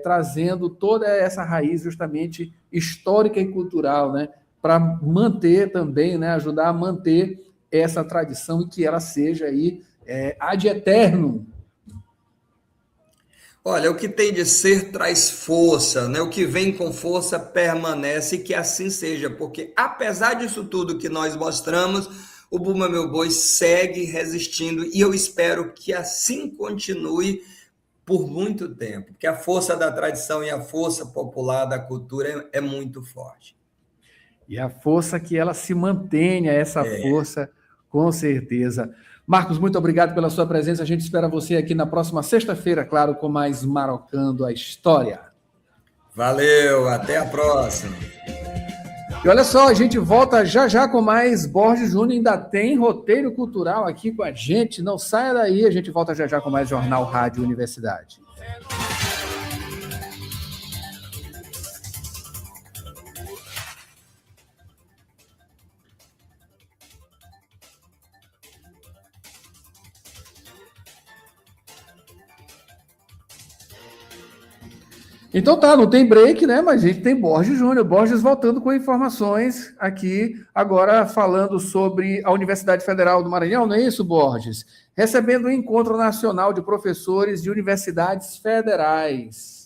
Speaker 1: trazendo toda essa raiz justamente histórica e cultural, né, para manter também, né, ajudar a manter essa tradição e que ela seja aí ad eternum.
Speaker 14: Olha, o que tem de ser traz força, né? O que vem com força permanece, e que assim seja, porque apesar disso tudo que nós mostramos, o Bumba Meu Boi segue resistindo, e eu espero que assim continue por muito tempo, porque a força da tradição e a força popular da cultura é muito forte.
Speaker 1: E a força que ela se mantenha, essa força, com certeza. Marcos, muito obrigado pela sua presença. A gente espera você aqui na próxima sexta-feira, claro, com mais Marocando a História.
Speaker 14: Valeu, até a próxima.
Speaker 1: E olha só, a gente volta já com mais Borges Júnior. Ainda tem roteiro cultural aqui com a gente. Não saia daí, a gente volta já com mais Jornal Rádio Universidade. Então tá, não tem break, né? Mas a gente tem Borges Júnior. Borges voltando com informações aqui, agora falando sobre a Universidade Federal do Maranhão, não é isso, Borges? Recebendo o Encontro Nacional de Professores de Universidades Federais.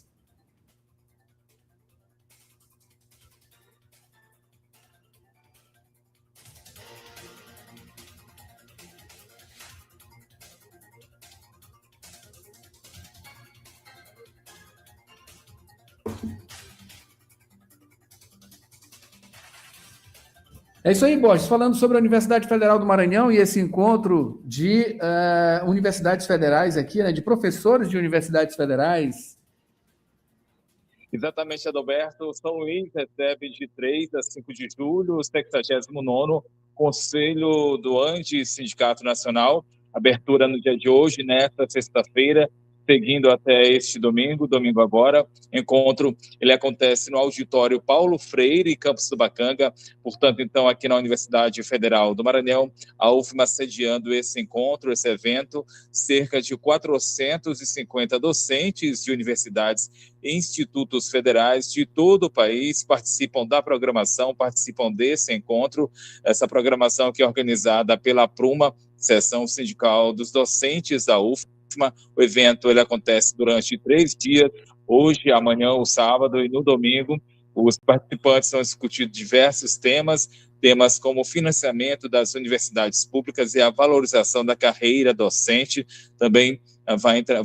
Speaker 1: É isso aí, Borges. Falando sobre a Universidade Federal do Maranhão e esse encontro de universidades federais aqui, né, de professores de universidades federais.
Speaker 7: Exatamente, Adalberto. São Luís recebe de 3 a 5 de julho o 79º Conselho do ANDE, Sindicato Nacional. Abertura no dia de hoje, nesta sexta-feira, seguindo até este domingo agora. Encontro, ele acontece no auditório Paulo Freire, campus do Bacanga, portanto, então, aqui na Universidade Federal do Maranhão, a UFMA sediando esse encontro, esse evento, cerca de 450 docentes de universidades e institutos federais de todo o país participam da programação, participam desse encontro, essa programação que é organizada pela Pruma, Seção Sindical dos Docentes da UFMA. O evento ele acontece durante 3 dias, hoje, amanhã, o sábado e no domingo. Os participantes vão discutir diversos temas como o financiamento das universidades públicas e a valorização da carreira docente. Também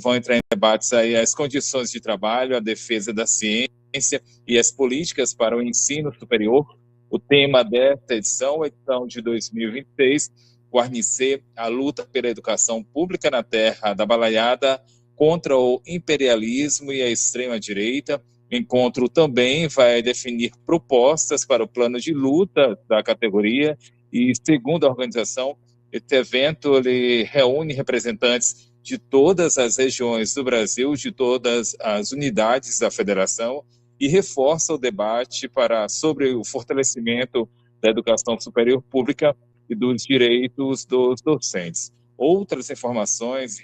Speaker 7: vão entrar em debates aí as condições de trabalho, a defesa da ciência e as políticas para o ensino superior. O tema desta edição de 2026, guarnecer a luta pela educação pública na terra da balaiada contra o imperialismo e a extrema-direita. O encontro também vai definir propostas para o plano de luta da categoria e, segundo a organização, esse evento ele reúne representantes de todas as regiões do Brasil, de todas as unidades da federação e reforça o debate sobre o fortalecimento da educação superior pública e dos direitos dos docentes. Outras informações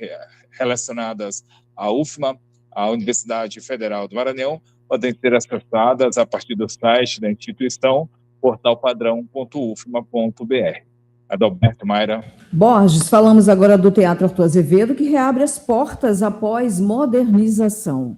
Speaker 7: relacionadas à UFMA, a Universidade Federal do Maranhão, podem ser acessadas a partir do site da instituição, portalpadrão.ufma.br. Adalberto, Mayra.
Speaker 2: Borges, falamos agora do Teatro Arthur Azevedo, que reabre as portas após modernização.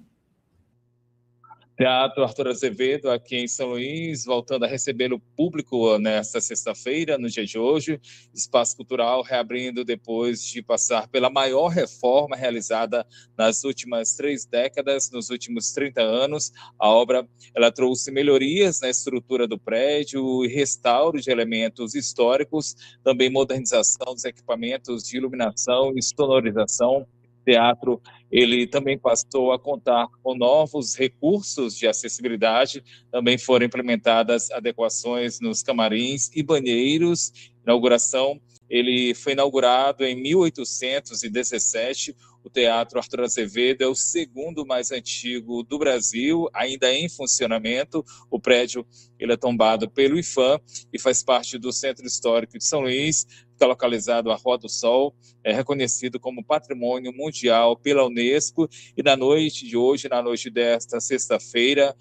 Speaker 7: Teatro Arthur Azevedo, aqui em São Luís, voltando a receber o público nesta sexta-feira, no dia de hoje. Espaço cultural reabrindo depois de passar pela maior reforma realizada nas últimas 3 décadas, nos últimos 30 anos. A obra ela trouxe melhorias na estrutura do prédio e restauro de elementos históricos, também modernização dos equipamentos de iluminação e sonorização. Teatro, ele também passou a contar com novos recursos de acessibilidade, também foram implementadas adequações nos camarins e banheiros. Inauguração, ele foi inaugurado em 1817, o Teatro Arthur Azevedo é o segundo mais antigo do Brasil, ainda em funcionamento. O prédio ele é tombado pelo IPHAN e faz parte do Centro Histórico de São Luís, fica localizado à Rua do Sol, é reconhecido como Patrimônio Mundial pela Unesco, e na noite de hoje, na noite desta sexta-feira,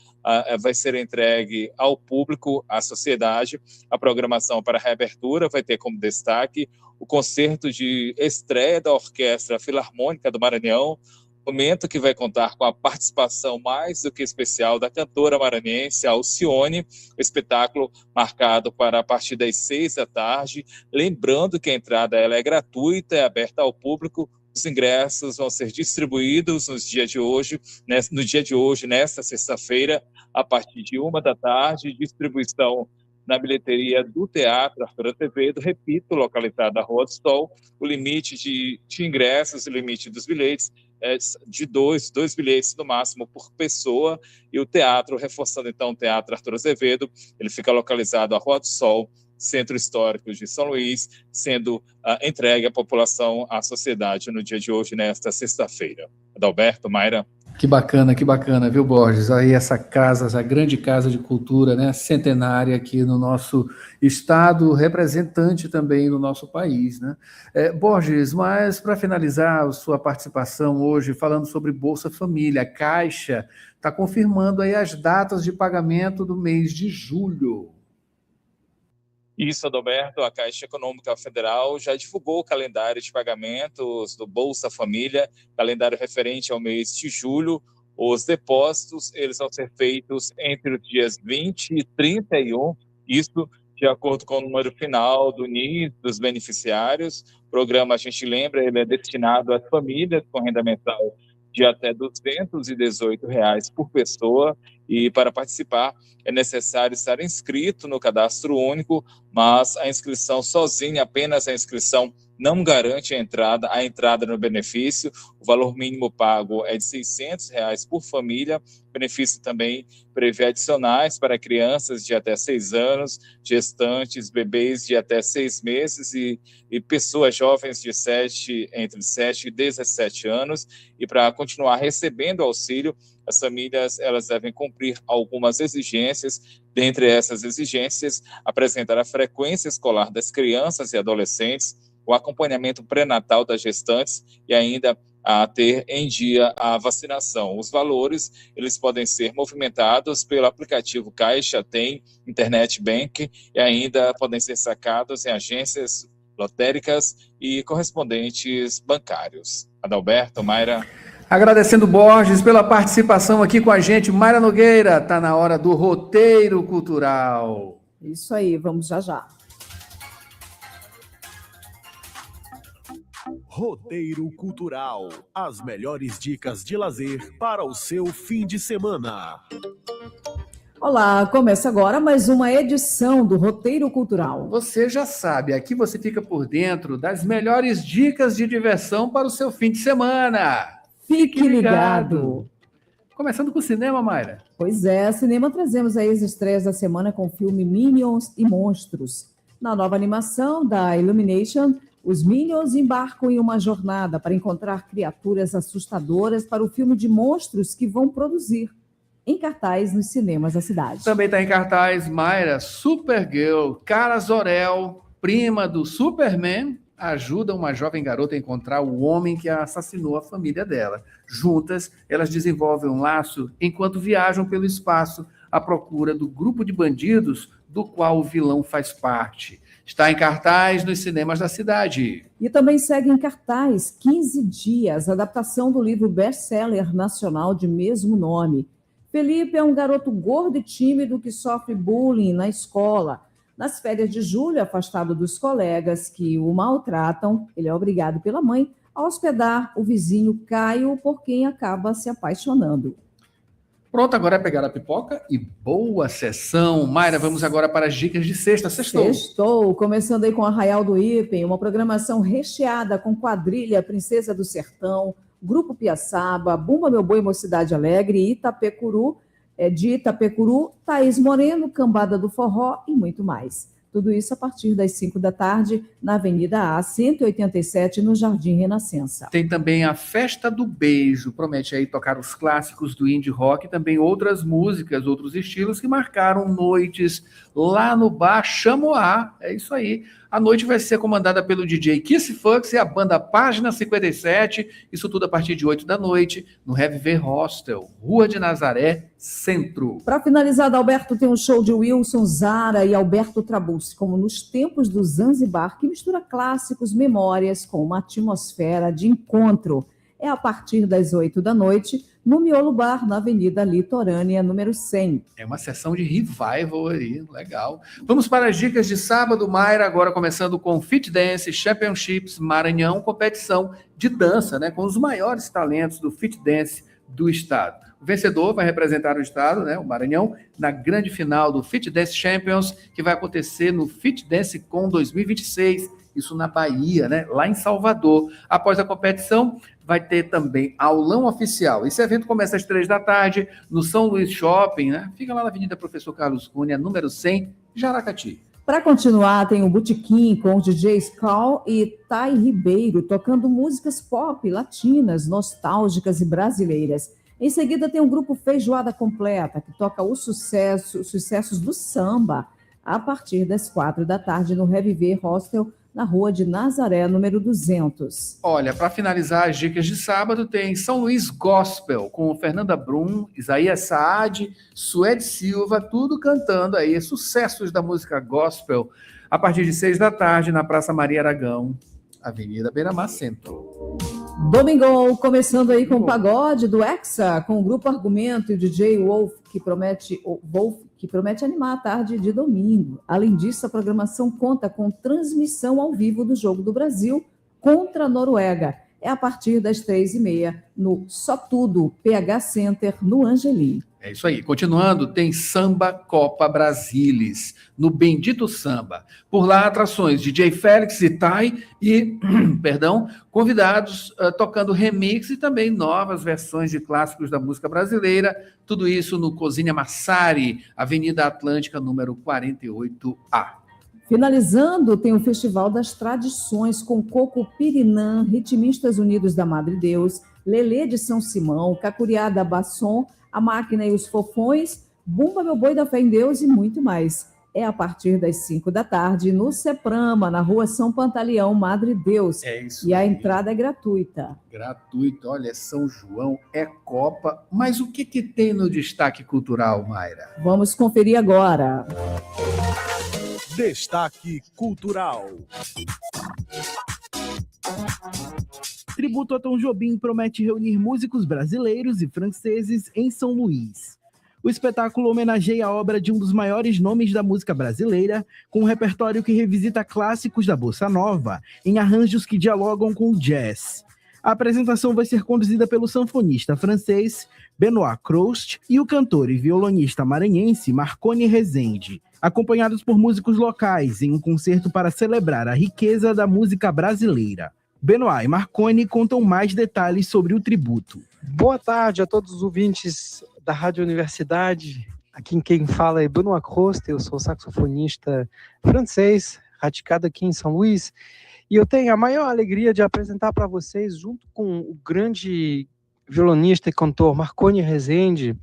Speaker 7: vai ser entregue ao público, à sociedade, a programação para a reabertura. Vai ter como destaque o concerto de estreia da Orquestra Filarmônica do Maranhão, momento que vai contar com a participação mais do que especial da cantora maranhense Alcione, o espetáculo marcado para a partir das 6 da tarde, lembrando que a entrada ela é gratuita, é aberta ao público. Os ingressos vão ser distribuídos no dia de hoje, nesta sexta-feira, a partir de 1 da tarde, distribuição na bilheteria do Teatro Arthur Azevedo, repito, localizada na Rua do Sol. O limite de ingressos, o limite dos bilhetes é de dois bilhetes no máximo por pessoa, e o teatro, reforçando então o Teatro Arthur Azevedo, ele fica localizado à Rua do Sol, Centro Histórico de São Luís, sendo entregue à população, à sociedade, no dia de hoje, nesta sexta-feira. Adalberto, Mayra.
Speaker 1: Que bacana, viu, Borges? Aí essa casa, essa grande casa de cultura, né, centenária aqui no nosso estado, representante também no nosso país, né? Borges, mas para finalizar a sua participação hoje, falando sobre Bolsa Família, a Caixa está confirmando aí as datas de pagamento do mês de julho.
Speaker 7: Isso, Adalberto, a Caixa Econômica Federal já divulgou o calendário de pagamentos do Bolsa Família, calendário referente ao mês de julho. Os depósitos, eles vão ser feitos entre os dias 20 e 31, isso de acordo com o número final do NIS dos beneficiários. O programa, a gente lembra, ele é destinado às famílias com renda mensal de até R$ 218 por pessoa, e para participar é necessário estar inscrito no cadastro único, mas a inscrição sozinha, apenas a inscrição, não garante a entrada no benefício. O valor mínimo pago é de R$ 600 por família. O benefício também prevê adicionais para crianças de até 6 anos, gestantes, bebês de até 6 meses e pessoas jovens entre 7 e 17 anos. E para continuar recebendo auxílio, as famílias elas devem cumprir algumas exigências. Dentre essas exigências, apresentar a frequência escolar das crianças e adolescentes, o acompanhamento pré-natal das gestantes e ainda a ter em dia a vacinação. Os valores, eles podem ser movimentados pelo aplicativo Caixa Tem, Internet Bank, e ainda podem ser sacados em agências lotéricas e correspondentes bancários. Adalberto, Mayra.
Speaker 1: Agradecendo Borges pela participação aqui com a gente. Mayra Nogueira, está na hora do Roteiro Cultural.
Speaker 2: Isso aí, vamos já.
Speaker 13: Roteiro Cultural. As melhores dicas de lazer para o seu fim de semana.
Speaker 2: Olá, começa agora mais uma edição do Roteiro Cultural.
Speaker 1: Você já sabe, aqui você fica por dentro das melhores dicas de diversão para o seu fim de semana.
Speaker 2: Fique ligado.
Speaker 1: Começando com o cinema, Mayra.
Speaker 2: Pois é, cinema trazemos aí as estreias da semana com o filme Minions e Monstros. Na nova animação da Illumination, os Minions embarcam em uma jornada para encontrar criaturas assustadoras para o filme de monstros que vão produzir. Em cartaz nos cinemas da cidade.
Speaker 1: Também está em cartaz, Mayra, Supergirl, Kara Zor-El, prima do Superman, ajuda uma jovem garota a encontrar o homem que assassinou a família dela. Juntas, elas desenvolvem um laço enquanto viajam pelo espaço à procura do grupo de bandidos do qual o vilão faz parte. Está em cartaz nos cinemas da cidade.
Speaker 2: E também segue em cartaz 15 Dias, adaptação do livro best-seller nacional de mesmo nome. Felipe é um garoto gordo e tímido que sofre bullying na escola. Nas férias de julho, afastado dos colegas que o maltratam, ele é obrigado pela mãe a hospedar o vizinho Caio, por quem acaba se apaixonando.
Speaker 1: Pronto, agora é pegar a pipoca e boa sessão. Mayra, vamos agora para as dicas de sexta.
Speaker 2: Sextou, começando aí com Arraial do Ipem, uma programação recheada com Quadrilha, Princesa do Sertão, Grupo Piaçaba, Bumba Meu Boi, Mocidade Alegre, Itapecuru, de Itapecuru, Thaís Moreno, Cambada do Forró e muito mais. Tudo isso a partir das 5 da tarde, na Avenida A, 187, no Jardim Renascença.
Speaker 1: Tem também a Festa do Beijo, promete aí tocar os clássicos do indie rock e também outras músicas, outros estilos que marcaram noites lá no bar Chamoá. É isso aí. A noite vai ser comandada pelo DJ Kiss Fux e a banda Página 57, isso tudo a partir de 8 da noite, no Reviver Hostel, Rua de Nazaré, Centro.
Speaker 2: Para finalizar, Adalberto, tem um show de Wilson Zara e Alberto Trabuzzi, como nos tempos do Zanzibar, que mistura clássicos, memórias com uma atmosfera de encontro. É a partir das 8 da noite, no Miolo Bar, na Avenida Litorânea, número 100.
Speaker 1: É uma sessão de revival aí, legal. Vamos para as dicas de sábado, Mayra, agora começando com Fit Dance Championships Maranhão, competição de dança, né, com os maiores talentos do Fit Dance do estado. O vencedor vai representar o estado, né, o Maranhão, na grande final do Fit Dance Champions, que vai acontecer no Fit Dance Com 2026, isso na Bahia, né, lá em Salvador. Após a competição, vai ter também aulão oficial. Esse evento começa às 3 da tarde, no São Luís Shopping, né? Fica lá na Avenida Professor Carlos Cunha, número 100, Jaracati.
Speaker 2: Para continuar, tem o Botequim com os DJs Carl e Thay Ribeiro, tocando músicas pop latinas, nostálgicas e brasileiras. Em seguida tem o grupo Feijoada Completa, que toca os sucessos do samba, a partir das 4 da tarde no Reviver Hostel, na Rua de Nazaré, número 200.
Speaker 1: Olha, para finalizar as dicas de sábado, tem São Luís Gospel, com Fernanda Brum, Isaías Saad, Suede Silva, tudo cantando aí sucessos da música gospel, a partir de 6 da tarde, na Praça Maria Aragão, Avenida Beira-Mar Centro.
Speaker 2: Domingão, começando aí com o pagode do Hexa, com o grupo Argumento e o DJ Wolf, que promete animar a tarde de domingo. Além disso, a programação conta com transmissão ao vivo do Jogo do Brasil contra a Noruega. É a partir das 3h30 no Só Tudo, PH Center, no Angelim.
Speaker 1: É isso aí. Continuando, tem Samba Copa Brasilis, no Bendito Samba. Por lá, atrações DJ Félix e Tai e, convidados tocando remix e também novas versões de clássicos da música brasileira. Tudo isso no Cozinha Massari, Avenida Atlântica, número 48A.
Speaker 2: Finalizando, tem o Festival das Tradições com Coco Pirinã, Ritmistas Unidos da Madre Deus, Lelê de São Simão, Cacuriá da Basson, A Máquina e os Fofões, Bumba Meu Boi da Fé em Deus e muito mais. É a partir das 5 da tarde no Ceprama, na Rua São Pantaleão, Madre Deus.
Speaker 1: É isso.
Speaker 2: E a entrada é gratuita.
Speaker 1: Gratuito. Olha, é São João, é Copa. Mas o que tem no destaque cultural, Mayra?
Speaker 2: Vamos conferir agora.
Speaker 13: Destaque Cultural.
Speaker 10: Tributo a Tom Jobim promete reunir músicos brasileiros e franceses em São Luís. O espetáculo homenageia a obra de um dos maiores nomes da música brasileira, com um repertório que revisita clássicos da bossa nova, em arranjos que dialogam com o jazz. A apresentação vai ser conduzida pelo sanfonista francês Benoît Croust e o cantor e violonista maranhense Marconi Rezende, acompanhados por músicos locais em um concerto para celebrar a riqueza da música brasileira. Benoît e Marconi contam mais detalhes sobre o tributo.
Speaker 16: Boa tarde a todos os ouvintes da Rádio Universidade. Aqui quem fala é Benoît Croust, eu sou saxofonista francês, radicado aqui em São Luís, e eu tenho a maior alegria de apresentar para vocês, junto com o grande violonista e cantor Marconi Rezende,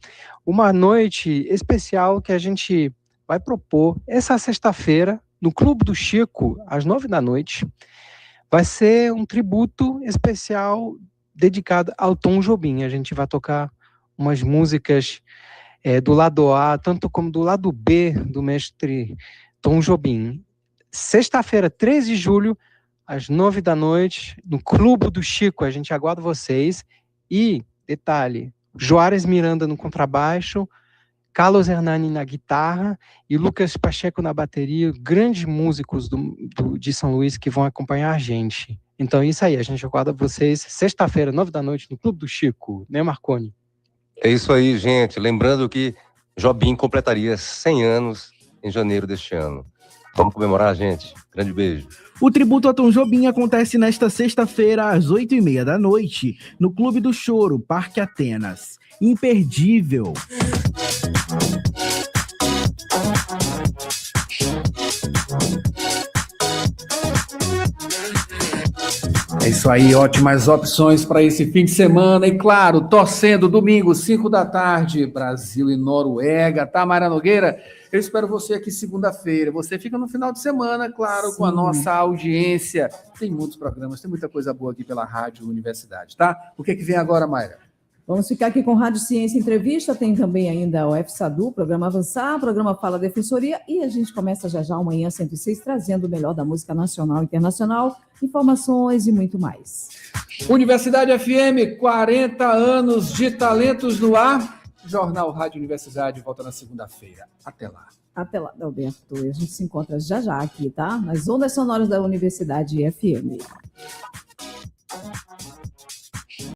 Speaker 16: uma noite especial que a gente vai propor essa sexta-feira no Clube do Chico, às 9 da noite. Vai ser um tributo especial dedicado ao Tom Jobim. A gente vai tocar umas músicas do lado A, tanto como do lado B do mestre Tom Jobim. Sexta-feira, 13 de julho, às 9 da noite, no Clube do Chico. A gente aguarda vocês. E, detalhe, Juarez Miranda no contrabaixo, Carlos Hernani na guitarra e Lucas Pacheco na bateria, grandes músicos de São Luís que vão acompanhar a gente. Então é isso aí, a gente aguarda vocês sexta-feira, 9 da noite, no Clube do Chico, né, Marconi?
Speaker 17: É isso aí, gente. Lembrando que Jobim completaria 100 anos em janeiro deste ano. Vamos comemorar, gente. Grande beijo.
Speaker 10: O tributo a Tom Jobim acontece nesta sexta-feira, às 8h30 da noite, no Clube do Choro, Parque Atenas. Imperdível!
Speaker 1: É isso aí, ótimas opções para esse fim de semana. E claro, torcendo domingo, 5 da tarde, Brasil e Noruega, tá, Mayra Nogueira? Eu espero você aqui segunda-feira. Você fica no final de semana, claro,
Speaker 2: Sim.
Speaker 1: com a nossa audiência. Tem muitos programas, tem muita coisa boa aqui pela Rádio Universidade, tá? O que vem agora, Mayra?
Speaker 2: Vamos ficar aqui com Rádio Ciência Entrevista, tem também ainda o FSADU, Programa Avançar, Programa Fala Defensoria, e a gente começa já o Manhã 106, trazendo o melhor da música nacional e internacional, informações e muito mais.
Speaker 1: Universidade FM, 40 anos de talentos no ar. Jornal Rádio Universidade volta na segunda-feira. Até lá.
Speaker 2: Até lá, Alberto. A gente se encontra já aqui, tá? Nas ondas sonoras da Universidade FM.